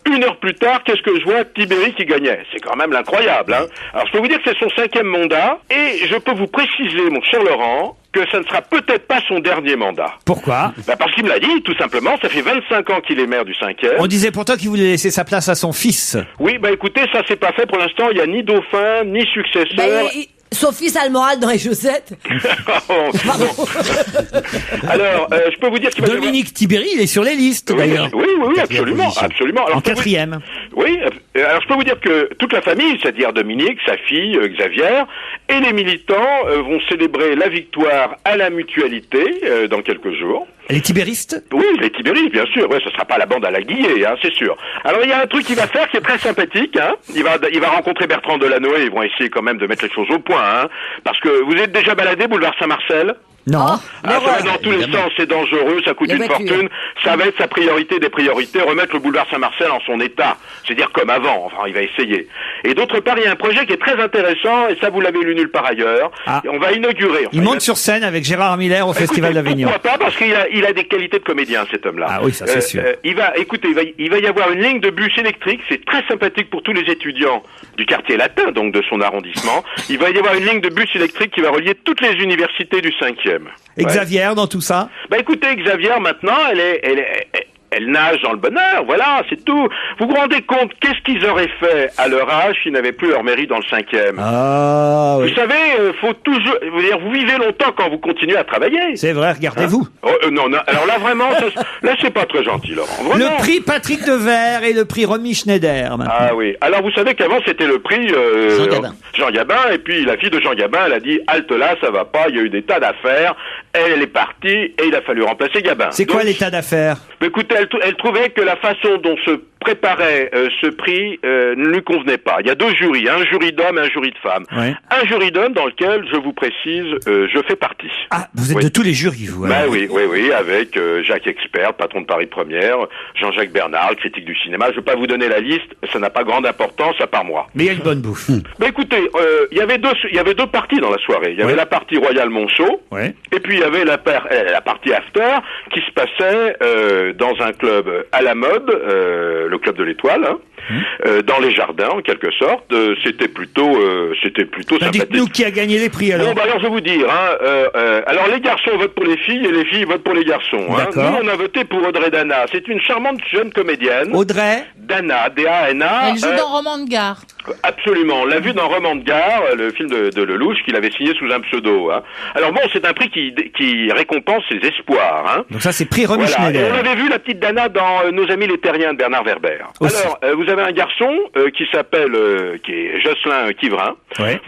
1 heure plus tard, qu'est-ce que je vois? Tibéri qui gagnait. C'est quand même l'incroyable, hein. Alors, je peux vous dire que c'est son 5e mandat, et je peux vous préciser, mon cher Laurent, que ça ne sera peut-être pas son dernier mandat. Pourquoi? Bah parce qu'il me l'a dit, tout simplement, ça fait 25 ans qu'il est maire du 5e. On disait pourtant qu'il voulait laisser sa place à son fils. Oui, bah écoutez, ça c'est pas fait pour l'instant, il n'y a ni dauphin, ni successeur. Son fils a le moral dans les chaussettes. Alors, je peux vous dire qu'il va Dominique Tibéri, il est sur les listes, d'ailleurs. Oui, absolument. Alors, en 4e. Oui, alors je peux vous dire que toute la famille, c'est-à-dire Dominique, sa fille, Xavier, et les militants vont célébrer la victoire à la mutualité dans quelques jours. Les tibéristes? Oui, les tibéristes, bien sûr. Ouais, ce sera pas la bande à la Guillet, hein, c'est sûr. Alors, il y a un truc qu'il va faire qui est très sympathique, hein. Il va rencontrer Bertrand Delanoë, ils vont essayer quand même de mettre les choses au point, hein. Parce que vous êtes déjà baladé boulevard Saint-Marcel? Non. Ça va dans tous les sens, c'est dangereux, ça coûte une fortune. Ça va être sa priorité des priorités, remettre le boulevard Saint-Marcel en son état. C'est-à-dire comme avant, enfin, il va essayer. Et d'autre part, il y a un projet qui est très intéressant, et ça vous l'avez lu nulle part ailleurs. On va inaugurer. Il monte sur scène avec Gérard Miller au Festival d'Avignon. Pourquoi pas, parce qu'il a des qualités de comédien, cet homme-là. Ah oui, ça c'est sûr. Il va y avoir une ligne de bus électrique, c'est très sympathique pour tous les étudiants du quartier latin, donc de son arrondissement. Il va y avoir une ligne de bus électrique qui va relier toutes les universités du 5e. Et Xavier dans tout ça? Bah écoutez, Xavier, maintenant, elle nage dans le bonheur, voilà, c'est tout. Vous vous rendez compte, qu'est-ce qu'ils auraient fait à leur âge s'ils n'avaient plus leur mairie dans le 5e? Ah, oui. Vous savez, faut toujours, vous vivez longtemps quand vous continuez à travailler. C'est vrai, regardez-vous. Hein? Non, alors là vraiment, là c'est pas très gentil, Laurent. Vraiment. Le prix Patrick Devers et le prix Romy Schneider, maintenant. Ah oui, alors vous savez qu'avant c'était le prix Jean Gabin, et puis la fille de Jean Gabin, elle a dit, halte là, ça va pas, il y a eu des tas d'affaires, elle est partie, et il a fallu remplacer Gabin. C'est quoi l'état d'affaires? Écoutez, elle trouvait que la façon dont se préparait ce prix ne lui convenait pas. Il y a 2 jurys, un jury d'hommes et un jury de femmes. Ouais. Un jury d'hommes dans lequel, je vous précise, je fais partie. Ah, vous êtes de tous les jurys, vous. Bah oui, avec Jacques Expert, patron de Paris Première, Jean-Jacques Bernard, critique du cinéma. Je ne vais pas vous donner la liste, ça n'a pas grande importance à part moi. Mais il y a une bonne bouffe. Bah écoutez, il y avait 2 parties dans la soirée. Il y avait la partie Royal Monceau, et puis il y avait la partie After, qui se passait dans un club à la mode, le club de l'Étoile, hein, dans les jardins en quelque sorte. C'était plutôt sympathique. Dites-nous qui a gagné les prix alors. Bon, bah alors je vais vous dire. Alors les garçons votent pour les filles et les filles votent pour les garçons. Hein. Nous on a voté pour Audrey Dana. C'est une charmante jeune comédienne. Audrey Dana, D-A-N-A. Elle joue dans Roman de Gare. Absolument. On l'a vu dans Roman de Gare, le film de Lelouch, qu'il avait signé sous un pseudo. Hein. Alors bon, c'est un prix qui récompense ses espoirs. Hein. Donc ça, c'est prix Romy Voilà. Schneider. Et on avait vu la petite Dana dans Nos amis les Terriens de Bernard Werber. Aussi. Alors, vous avez un garçon qui s'appelle, qui est Jocelyn Quivrin. Ouais.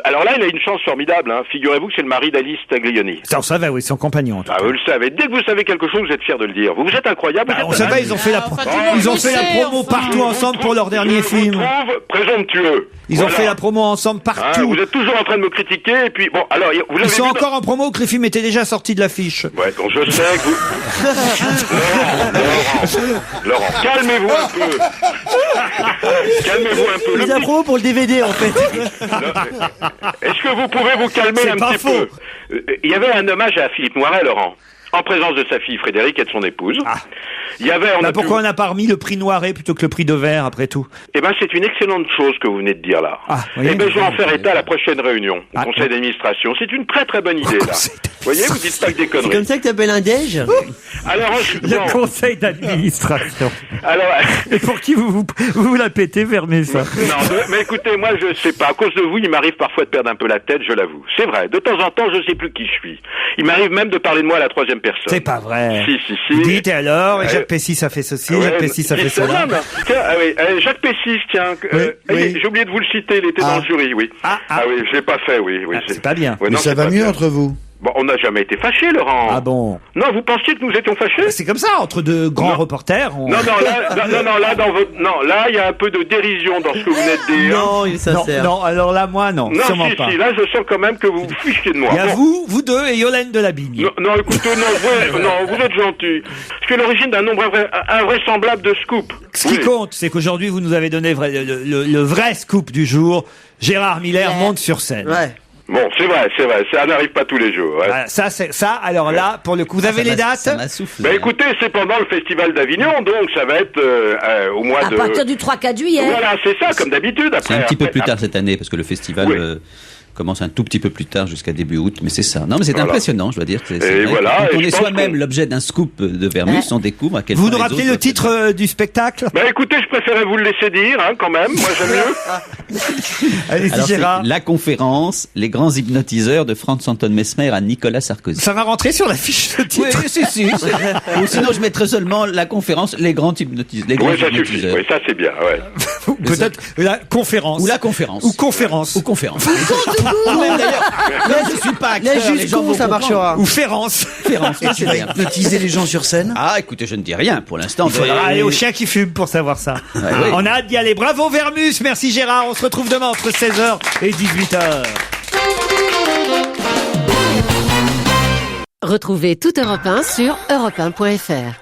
Alors là, il a une chance formidable. Hein. Figurez-vous que c'est le mari d'Alice Taglioni. Ça, on savait, oui, son compagnon. En tout cas. Vous le savez. Dès que vous savez quelque chose, vous êtes fier de le dire. Vous êtes incroyable. On savait, ils ont fait la promo partout ensemble pour leur dernier film. Je vous trouve présomptueux. Ils ont fait la promo ensemble partout. Vous êtes toujours en train de me critiquer et puis bon, alors vous l'avez Ils sont vu encore en promo que les films étaient déjà sortis de l'affiche. Ouais, donc je sais que vous... Laurent, calmez-vous un peu. Calmez-vous un peu. C'est la promo pour le DVD en fait. Est-ce que vous pouvez vous calmer un petit peu? Il y avait un hommage à Philippe Noiret, Laurent, en présence de sa fille Frédéric et de son épouse. Il y avait, pourquoi on n'a pas remis le prix Noiret plutôt que le prix Devers après tout? Eh ben, c'est une excellente chose que vous venez de dire là. Eh ben, je vais en faire état à la prochaine réunion, au conseil d'administration. C'est une très très bonne idée là. Vous voyez, vous dites pas que des conneries. C'est comme ça que t'appelles un déj? Alors, le conseil d'administration. Alors, et pour qui vous la pétez, fermez ça. Non, mais écoutez, moi je sais pas. À cause de vous, il m'arrive parfois de perdre un peu la tête, je l'avoue. C'est vrai. De temps en temps, je sais plus qui je suis. Il m'arrive même de parler de moi à la troisième personne. C'est pas vrai. Si. Dites et alors, Jacques Pessis a fait ceci, Jacques Pessis a fait cela. Tiens, Jacques Pessis, tiens. J'ai oublié de vous le citer, il était dans le jury, oui. Oui, je l'ai pas fait, oui. C'est pas bien. Mais ça va mieux entre vous? Bon, on n'a jamais été fâchés, Laurent. Ah bon? Non, vous pensiez que nous étions fâchés? C'est comme ça, entre deux grands reporters. Non, là, il y a un peu de dérision dans ce que vous venez de dire. Non, il est sincère. Non, alors là, moi, non. Non, sûrement pas. là, je sens quand même que vous vous fichez de moi. Il y a vous deux et Yolène Delabigne. Non, écoutez, vous êtes gentil. C'est l'origine d'un nombre invraisemblable de scoops. Ce qui compte, c'est qu'aujourd'hui, vous nous avez donné le vrai scoop du jour. Gérard Miller monte sur scène. Ouais. Bon, c'est vrai, ça n'arrive pas tous les jours. Ouais. Voilà, alors là, pour le coup, vous avez les dates? Ça m'a soufflé. Ben écoutez, c'est pendant le Festival d'Avignon, donc ça va être au mois À partir du 3-4 juillet. Voilà, c'est ça, comme d'habitude. C'est un petit peu plus tard cette année, parce que le festival commence un tout petit peu plus tard jusqu'à début août, mais c'est ça. Non, mais c'est impressionnant, je dois dire. Quand on est soi-même l'objet d'un scoop de Vermus, on découvre à quel point. Vous nous rappelez le titre du spectacle? Ben écoutez, je préférais vous le laisser dire, quand même. Moi, j'aime mieux. Allez-y, Gérard. La conférence, les grands hypnotiseurs de Franz Anton Mesmer à Nicolas Sarkozy. Ça va rentrer sur la fiche de titre. Oui, si. Ou sinon, je mettrais seulement la conférence, les grands hypnotiseurs. Ça suffit. Oui, ça c'est bien, ouais. Peut-être la conférence. Ou la conférence. Ou conférence. Ou conférence. D'ailleurs, là, je suis pas acteur, les gens vont ça marchera. Ou Férence. Et tu vas hypnotiser les gens sur scène? Ah, écoutez, je ne dis rien pour l'instant. Il faudra aller au chien qui fume pour savoir ça. Oui. On a hâte d'y aller. Bravo Vermus, merci Gérard. On se retrouve demain entre 16h et 18h. Retrouvez toute Europe 1 sur europe1.fr.